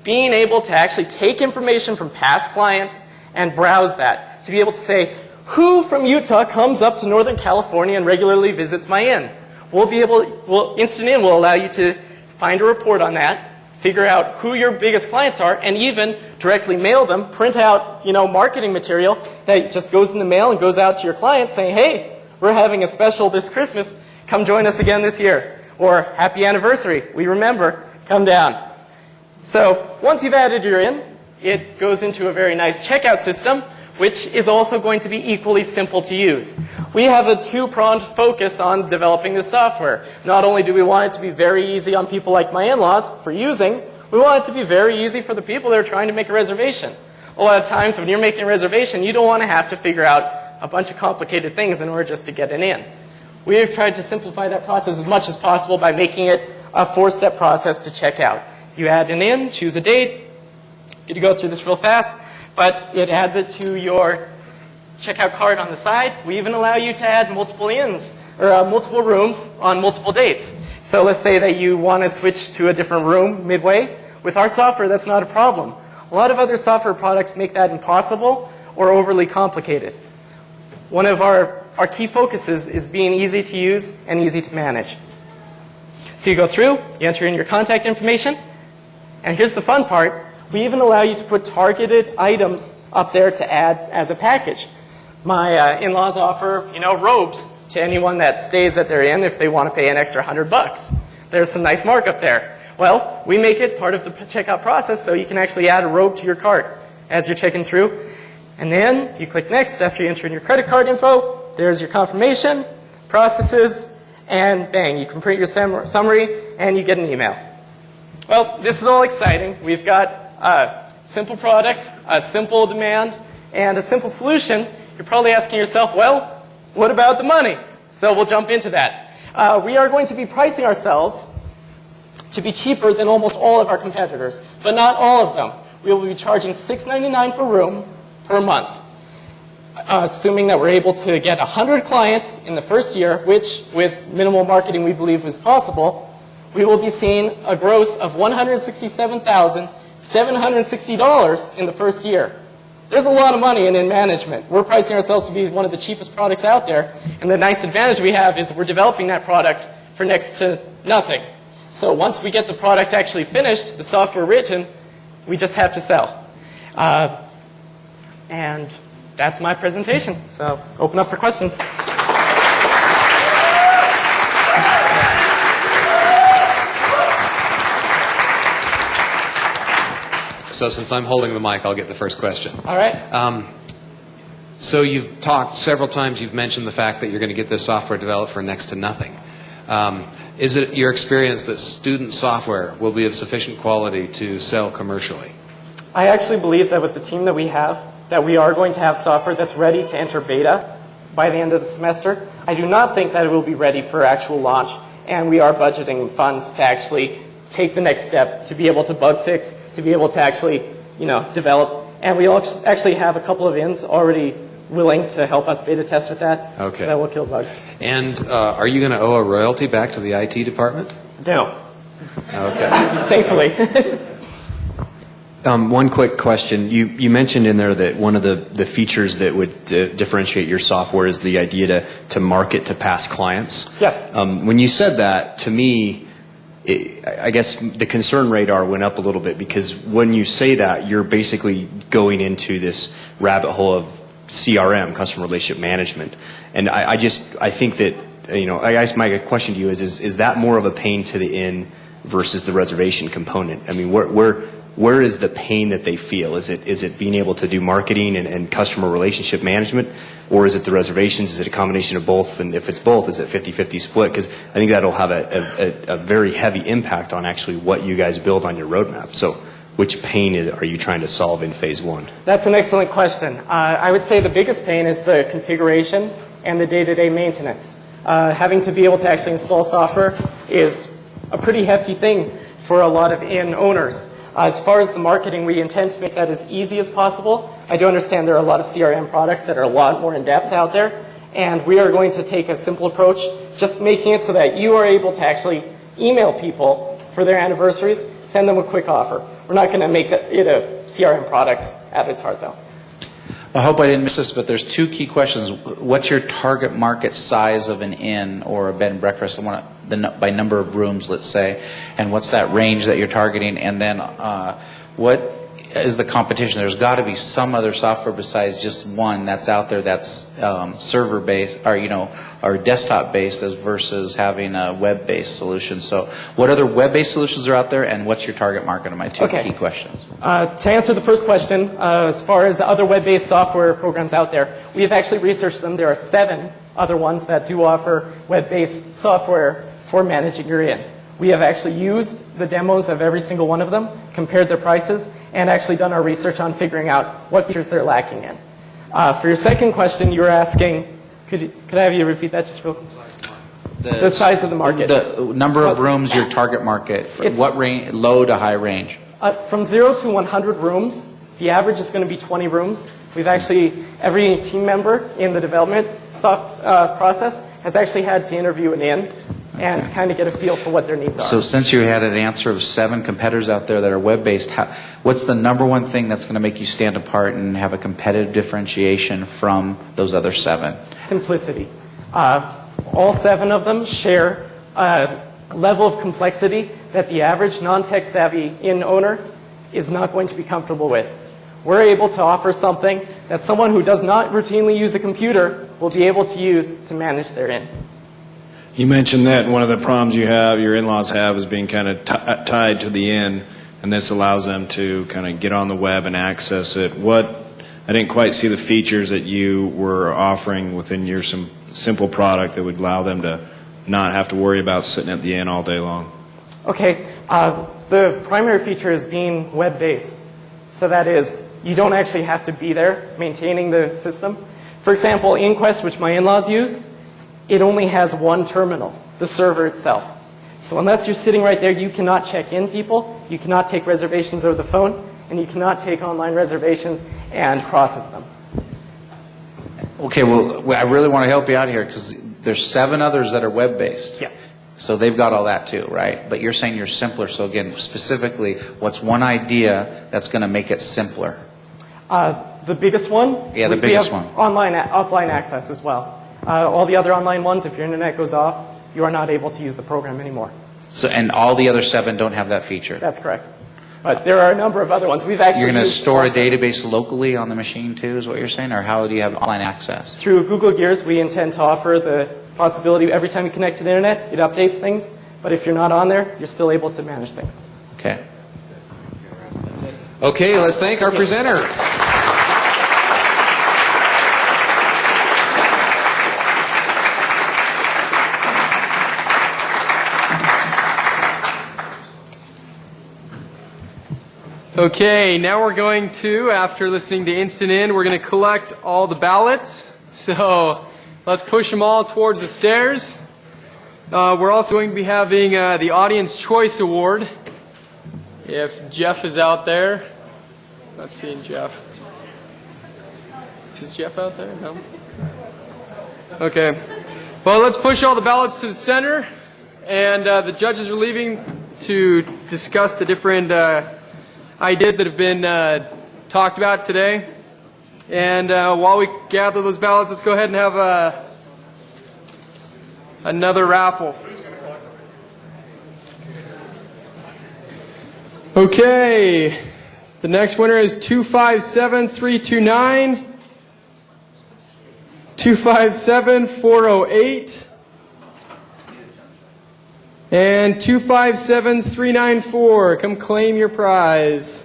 Being able to actually take information from past clients and browse that. To be able to say, who from Utah comes up to Northern California and regularly visits my inn? Instant In will allow you to find a report on that, figure out who your biggest clients are, and even directly mail them, print out, marketing material that just goes in the mail and goes out to your clients saying, hey, we're having a special this Christmas, come join us again this year. Or happy anniversary, we remember, come down. So once you've added your inn, it goes into a very nice checkout system, which is also going to be equally simple to use. We have a two-pronged focus on developing this software. Not only do we want it to be very easy on people like my in-laws for using, we want it to be very easy for the people that are trying to make a reservation. A lot of times when you're making a reservation, you don't want to have to figure out a bunch of complicated things in order just to get an in. We have tried to simplify that process as much as possible by making it a 4-step process to check out. You add an in, choose a date. Get to go through this real fast, but it adds it to your checkout card on the side. We even allow you to add multiple inns or multiple rooms on multiple dates. So let's say that you want to switch to a different room midway. With our software, that's not a problem. A lot of other software products make that impossible or overly complicated. One of our key focuses is being easy to use and easy to manage. So you go through, you enter in your contact information, and here's the fun part. We even allow you to put targeted items up there to add as a package. My in-laws offer, robes to anyone that stays at their inn if they want to pay an extra $100. There's some nice markup there. Well, we make it part of the checkout process so you can actually add a robe to your cart as you're checking through. And then you click next after you enter in your credit card info. There's your confirmation, processes, and bang, you can print your summary and you get an email. Well, this is all exciting. We've got a simple product, a simple demand, and a simple solution. You're probably asking yourself, well, what about the money? So we'll jump into that. We are going to be pricing ourselves to be cheaper than almost all of our competitors, but not all of them. We will be charging $6.99 per room per month, assuming that we're able to get 100 clients in the first year, which with minimal marketing we believe is possible. We will be seeing a gross of $167,760 in the first year. There's a lot of money in management. We're pricing ourselves to be one of the cheapest products out there, and the nice advantage we have is we're developing that product for next to nothing. So once we get the product actually finished, the software written, we just have to sell. And that's my presentation. So open up for questions. So since I'm holding the mic, I'll get the first question. All right. So you've talked several times, you've mentioned the fact that you're going to get this software developed for next to nothing. Is it your experience that student software will be of sufficient quality to sell commercially? I actually believe that with the team that we have, that we are going to have software that's ready to enter beta by the end of the semester. I do not think that it will be ready for actual launch, and we are budgeting funds to actually take the next step, to be able to bug fix, to be able to actually, develop. And we actually have a couple of inns already willing to help us beta test with that. Okay. So that will kill bugs. And are you going to owe a royalty back to the IT department? No. Okay. Thankfully. One quick question. You mentioned in there that one of the features that would differentiate your software is the idea to market to past clients. Yes. When you said that, to me, I guess the concern radar went up a little bit, because when you say that, you're basically going into this rabbit hole of CRM, customer relationship management. And I think that, I guess my question to you is that more of a pain to the inn versus the reservation component? I mean, where is the pain that they feel? Is it being able to do marketing and customer relationship management, or is it the reservations? Is it a combination of both? And if it's both, is it 50-50 split? Because I think that'll have a very heavy impact on actually what you guys build on your roadmap. So which pain are you trying to solve in phase one? That's an excellent question. I would say the biggest pain is the configuration and the day-to-day maintenance. Having to be able to actually install software is a pretty hefty thing. for a lot of inn owners. As far as the marketing, we intend to make that as easy as possible. I do understand there are a lot of CRM products that are a lot more in-depth out there, and we are going to take a simple approach, just making it so that you are able to actually email people for their anniversaries, send them a quick offer. We're not going to make it a CRM product at its heart, though. I hope I didn't miss this, but there's two key questions. What's your target market size of an inn or a bed and breakfast? By number of rooms, let's say, and what's that range that you're targeting? And then what is the competition? There's got to be some other software besides just one that's out there that's server based or desktop based as versus having a web based solution. So what other web based solutions are out there, and what's your target market? Are my two key questions. To answer the first question, as far as other web based software programs out there, we have actually researched them. There are 7 other ones that do offer web based software for managing your inn. We have actually used the demos of every single one of them, compared their prices, and actually done our research on figuring out what features they're lacking in. For your second question, you were asking, could I have you repeat that just real quick? The size of the market. The number of rooms, your target market. What range, low to high range? From 0 to 100 rooms, the average is going to be 20 rooms. We've actually, every team member in the development process has actually had to interview an inn and kind of get a feel for what their needs are. So since you had an answer of 7 competitors out there that are web-based, what's the number one thing that's going to make you stand apart and have a competitive differentiation from those other 7? Simplicity. All 7 of them share a level of complexity that the average non-tech savvy inn owner is not going to be comfortable with. We're able to offer something that someone who does not routinely use a computer will be able to use to manage their inn. You mentioned that one of the problems your in-laws have is being kind of tied to the inn, and this allows them to kind of get on the web and access it. I didn't quite see the features that you were offering within your simple product that would allow them to not have to worry about sitting at the inn all day long. Okay, the primary feature is being web-based. So that is, you don't actually have to be there maintaining the system. For example, InQuest, which my in-laws use, it only has one terminal, the server itself. So unless you're sitting right there, you cannot check in people, you cannot take reservations over the phone, and you cannot take online reservations and process them. Okay, well, I really want to help you out here because there's 7 others that are web-based. Yes. So they've got all that too, right? But you're saying you're simpler. So again, specifically, what's one idea that's going to make it simpler? The biggest one? Yeah, the biggest one. Offline access as well. All the other online ones, if your internet goes off, you are not able to use the program anymore. So, and all the other 7 don't have that feature? That's correct. But there are a number of other ones. We've actually You're going to store a database locally on the machine too, is what you're saying? Or how do you have online access? Through Google Gears, we intend to offer the possibility every time you connect to the internet, it updates things. But if you're not on there, you're still able to manage things. Okay. Okay, let's thank our presenter. Okay, now we're going to, after listening to Instant In, we're going to collect all the ballots. So let's push them all towards the stairs. We're also going to be having the Audience Choice Award. If Jeff is out there. Not seeing Jeff. Is Jeff out there? No? Okay. Well, let's push all the ballots to the center. And the judges are leaving to discuss the different ideas that have been talked about today. And while we gather those ballots, let's go ahead and have another raffle. Okay, the next winner is 257329, 257408, and 257394. Come claim your prize.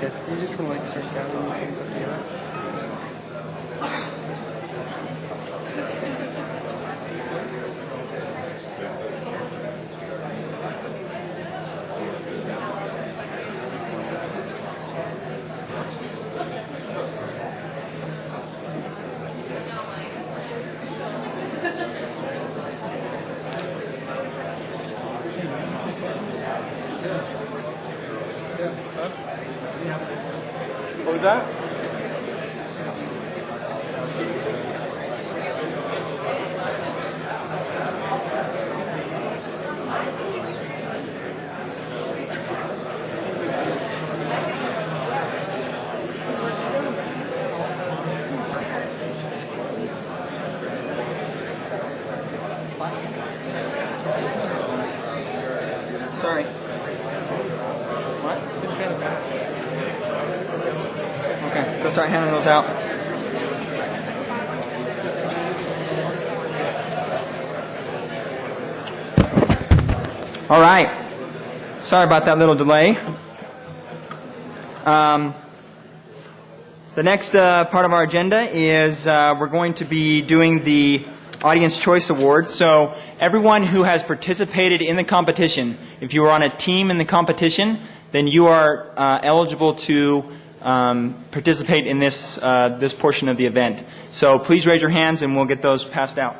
Yes, you just want to like start counting and see something else. What was that? Sorry. Okay, go start handing those out. All right. Sorry about that little delay. The next part of our agenda is we're going to be doing the Audience Choice Award. So everyone who has participated in the competition, if you were on a team in the competition, then you are eligible to participate in this portion of the event. So please raise your hands and we'll get those passed out.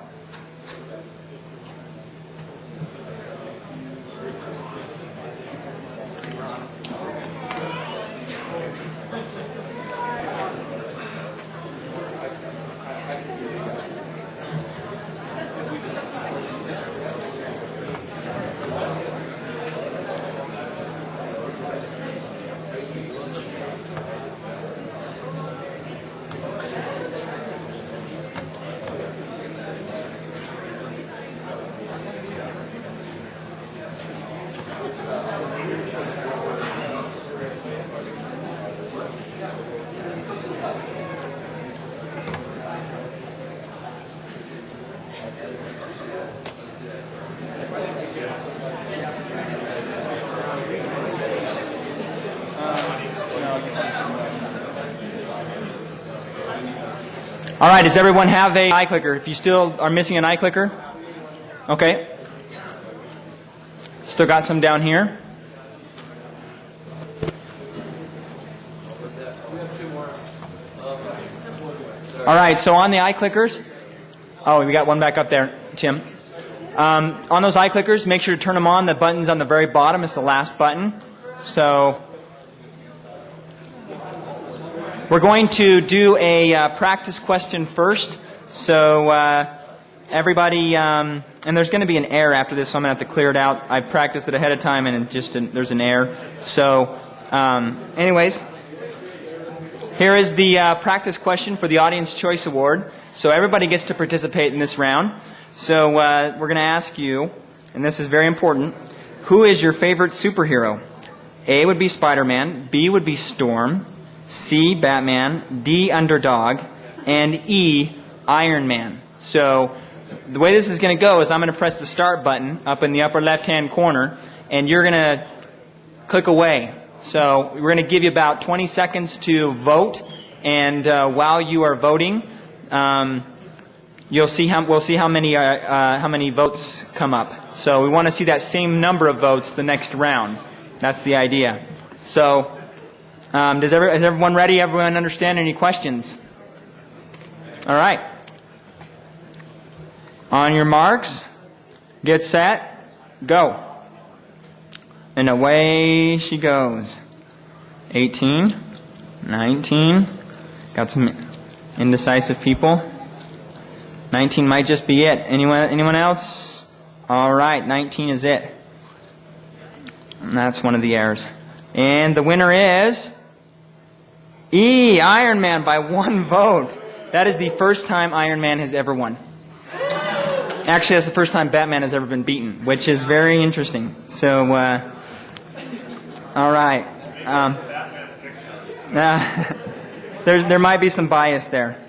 All right, does everyone have an iClicker? If you still are missing an iClicker? Okay. Still got some down here. All right, so on the iClickers, oh, we got one back up there, Tim. On those iClickers, make sure to turn them on. The button's on the very bottom. It's the last button. So we're going to do a practice question first. So everybody, and there's going to be an error after this, so I'm going to have to clear it out. I practiced it ahead of time, and there's an error. So anyways, here is the practice question for the Audience Choice Award. So everybody gets to participate in this round. So we're going to ask you, and this is very important, who is your favorite superhero? A would be Spider-Man, B would be Storm, C, Batman, D, Underdog, and E, Iron Man. So the way this is going to go is I'm going to press the start button up in the upper left-hand corner, and you're going to click away. So we're going to give you about 20 seconds to vote, and while you are voting, we'll see how many votes come up. So we want to see that same number of votes the next round. That's the idea. So is everyone ready? Everyone understand? Any questions? All right. On your marks, get set, go. And away she goes. 18, 19, got some indecisive people. 19 might just be it. Anyone else? All right, 19 is it. And that's one of the errors. And the winner is E, Iron Man, by 1 vote. That is the first time Iron Man has ever won. Actually, that's the first time Batman has ever been beaten, which is very interesting. So, all right. There might be some bias there.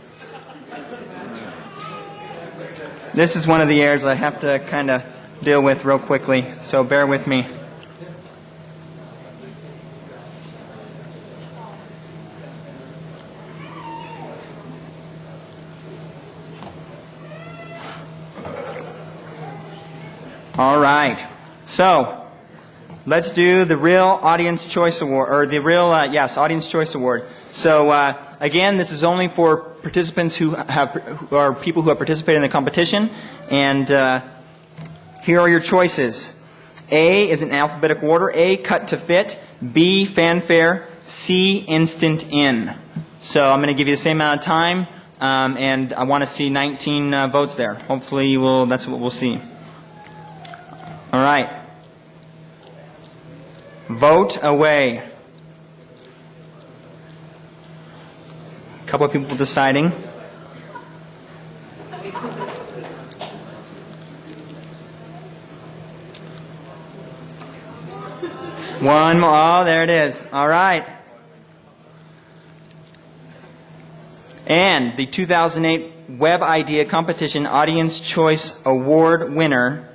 This is one of the errors I have to kind of deal with real quickly, so bear with me. All right. So, let's do the real Audience Choice Award, or the real, Audience Choice Award. So, again, this is only for participants who are people who have participated in the competition. And here are your choices. A is in alphabetical order. A, cut to fit. B, fanfare. C, instant in. So I'm going to give you the same amount of time, and I want to see 19 votes there. Hopefully that's what we'll see. All right. Vote away. A couple of people deciding. One more. Oh, there it is. All right. And the 2008 Web Idea Competition Audience Choice Award winner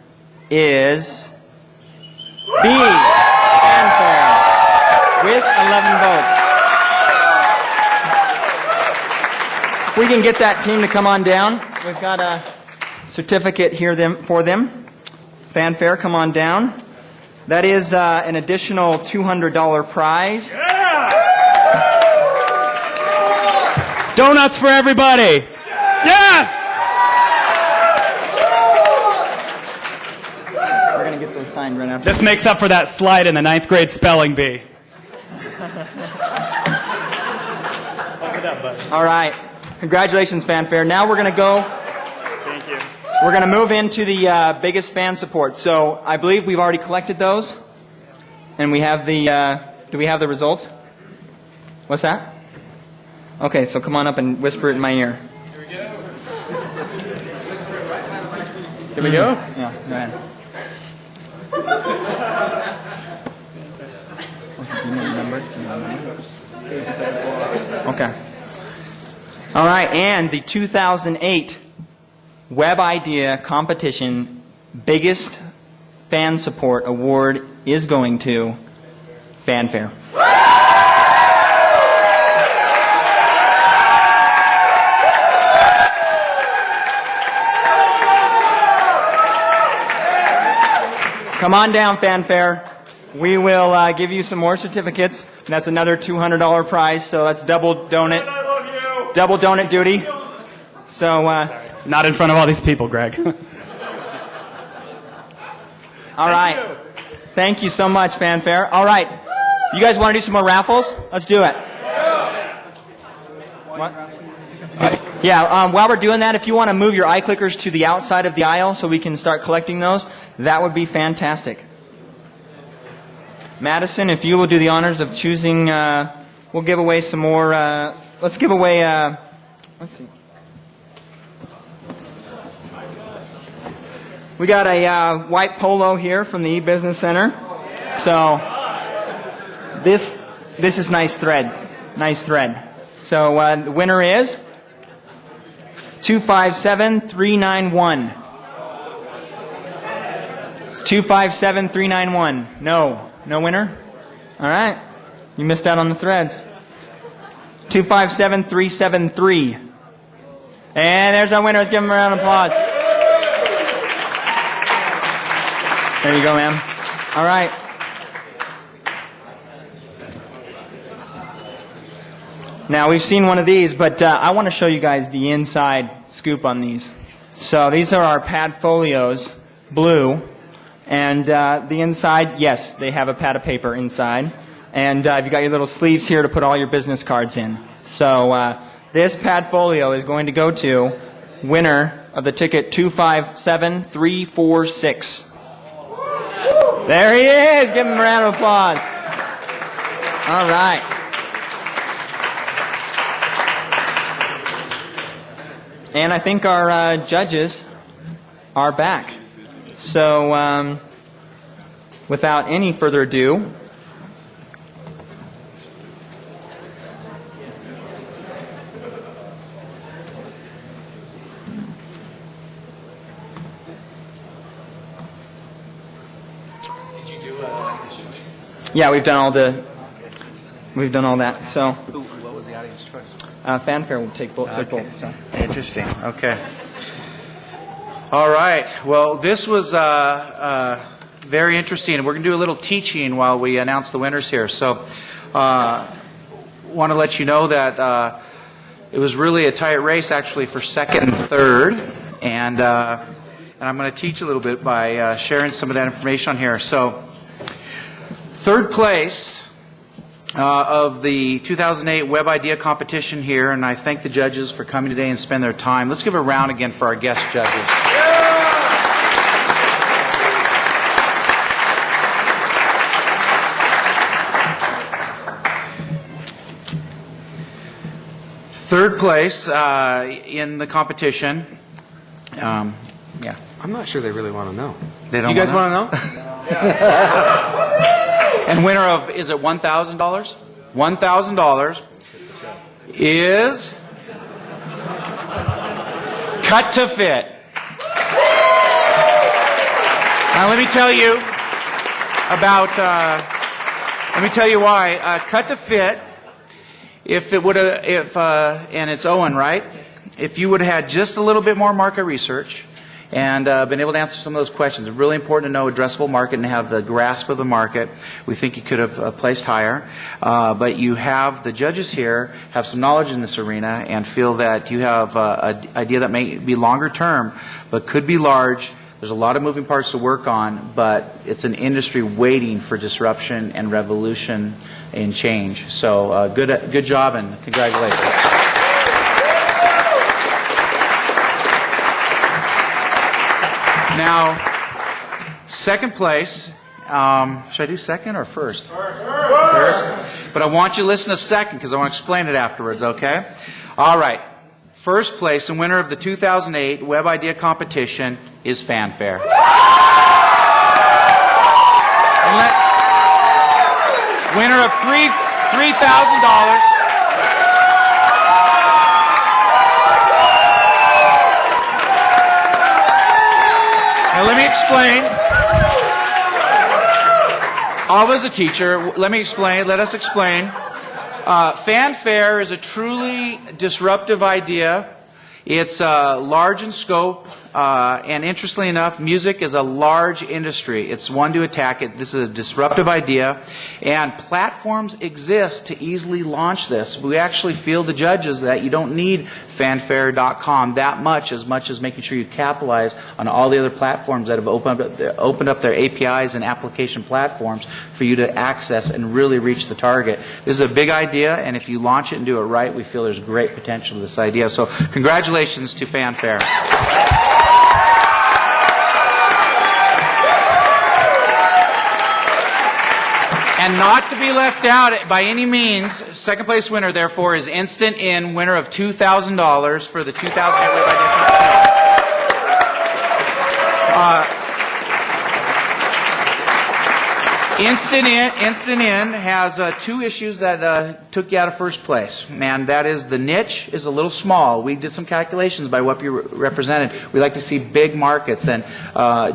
is B. Fanfare with 11 votes. We can get that team to come on down. We've got a certificate here for them. Fanfare, come on down. That is an additional $200 prize. Yeah! Donuts for everybody. Yes! We're going to get those signed right after. This makes up for that slide in the 9th grade spelling bee. All right. Congratulations, Fanfare. Now we're going to go. Thank you. We're going to move into the biggest fan support. So I believe we've already collected those. And we have the, do we have the results? What's that? Okay, so come on up and whisper it in my ear. Here we go. Here we go? Yeah, go ahead. Okay. All right, and the 2008 Web Idea Competition Biggest Fan Support Award is going to Fanfare. Come on down, Fanfare. We will give you some more certificates. That's another $200 prize, so that's double donut. Double donut duty. So, not in front of all these people, Greg. All right. Thank you so much, Fanfare. All right. You guys want to do some more raffles? Let's do it. What? Yeah, while we're doing that, if you want to move your iClickers to the outside of the aisle so we can start collecting those, that would be fantastic. Madison, if you will do the honors of choosing, we'll give away some more, let's give away, let's see. We got a white polo here from the eBusiness Center. So this is nice thread. Nice thread. So the winner is 257391. 257391. No winner? All right. You missed out on the threads. 257373. And there's our winner. Let's give him a round of applause. There you go, ma'am. All right. Now, we've seen one of these, but I want to show you guys the inside scoop on these. So these are our pad folios, blue. And the inside, yes, they have a pad of paper inside. And you've got your little sleeves here to put all your business cards in. So this pad folio is going to go to winner of the ticket 257346. There he is. Give him a round of applause. All right. And I think our judges are back. So without any further ado, yeah, we've done all that. So, What was the audience choice? Fanfare will take both. Okay. So. Interesting. Okay. All right. Well, this was very interesting. We're going to do a little teaching while we announce the winners here. So, want to let you know that it was really a tight race, actually, for second and third. And I'm going to teach a little bit by sharing some of that information on here. So, third place of the 2008 Web Idea Competition here, and I thank the judges for coming today and spend their time. Let's give a round again for our guest judges. Third place in the competition. Yeah. I'm not sure they really want to know. They don't. You guys want to know? And winner of, is it $1,000? $1,000 is Cut to Fit. Now let me tell you about. Let me tell you why. Cut to Fit. If it would have, and it's Owen, right? If you would have had just a little bit more market research and been able to answer some of those questions, it's really important to know addressable market and have the grasp of the market. We think you could have placed higher, but you have the judges here have some knowledge in this arena and feel that you have an idea that may be longer term, but could be large. There's a lot of moving parts to work on, but it's an industry waiting for disruption and revolution and change. So good job and congratulations. Now, second place. Should I do second or first? First. But I want you to listen to second because I want to explain it afterwards, okay? All right. First place and winner of the 2008 Web Idea Competition is Fanfare. Winner of $3,000. Now let me explain. I was a teacher. Let us explain. Fanfare is a truly disruptive idea. It's large in scope. And interestingly enough, music is a large industry. It's one to attack it. This is a disruptive idea. And platforms exist to easily launch this. We actually feel, the judges, that you don't need fanfare.com that much as making sure you capitalize on all the other platforms that have opened up their APIs and application platforms for you to access and really reach the target. This is a big idea, and if you launch it and do it right, we feel there's great potential to this idea. So congratulations to Fanfare. And not to be left out by any means, second place winner, therefore, is Instant In, winner of $2,000 for the 2008 Web Idea Competition. Instant In has two issues that took you out of first place. And that is, the niche is a little small. We did some calculations by what you represented. We like to see big markets. And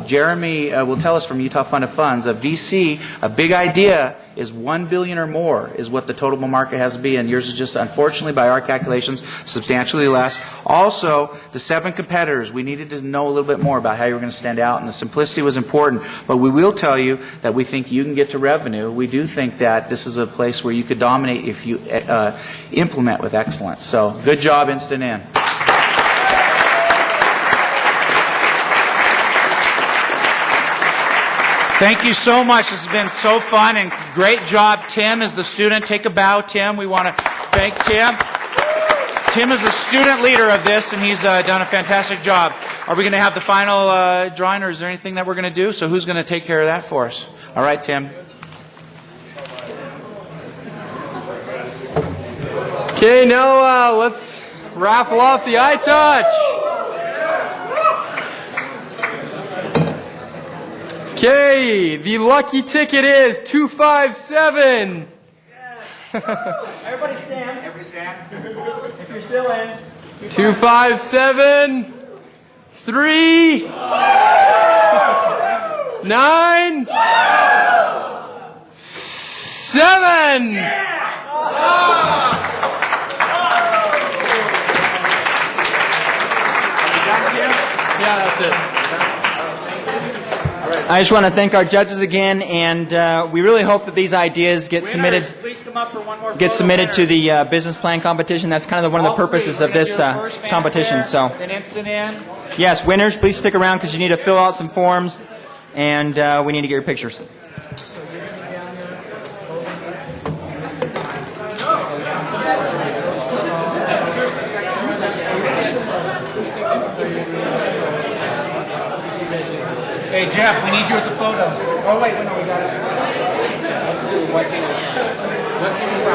Jeremy will tell us from Utah Fund of Funds, a VC, a big idea is $1 billion or more is what the total market has to be, and yours is just, unfortunately, by our calculations, substantially less. Also, the 7 competitors, we needed to know a little bit more about how you were going to stand out, and the simplicity was important. But we will tell you that we think you can get to revenue. We do think that this is a place where you could dominate if you implement with excellence. So, good job, Instant In. Thank you so much. This has been so fun and great job. Tim is the student. Take a bow, Tim. We want to thank Tim. Tim is the student leader of this, and he's done a fantastic job. Are we going to have the final drawing, or is there anything that we're going to do? So who's going to take care of that for us? All right, Tim. Okay, now let's raffle off the iTouch. Okay, the lucky ticket is 257. Everybody stand. Everybody stand. If you're still in. 257. 3. 9. 7. Yeah, that's it. I just want to thank our judges again, and we really hope that these ideas get submitted. Please come up for one more Get submitted to the business plan competition. That's kind of one of the purposes of this competition. So, An instant in. yes, winners, please stick around because you need to fill out some forms, and we need to get your pictures. Hey, Jeff, we need you at the photo. Oh, wait, no, we got it. What team? What team is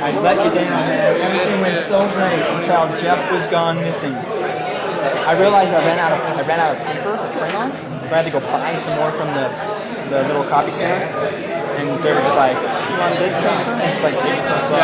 I let you down. Everything went so great until Jeff was gone missing. I realized I ran out of paper for crayon, so I had to go buy some more from the little copy center. And they were just like, "You want this paper?" And it's like, it's so slow.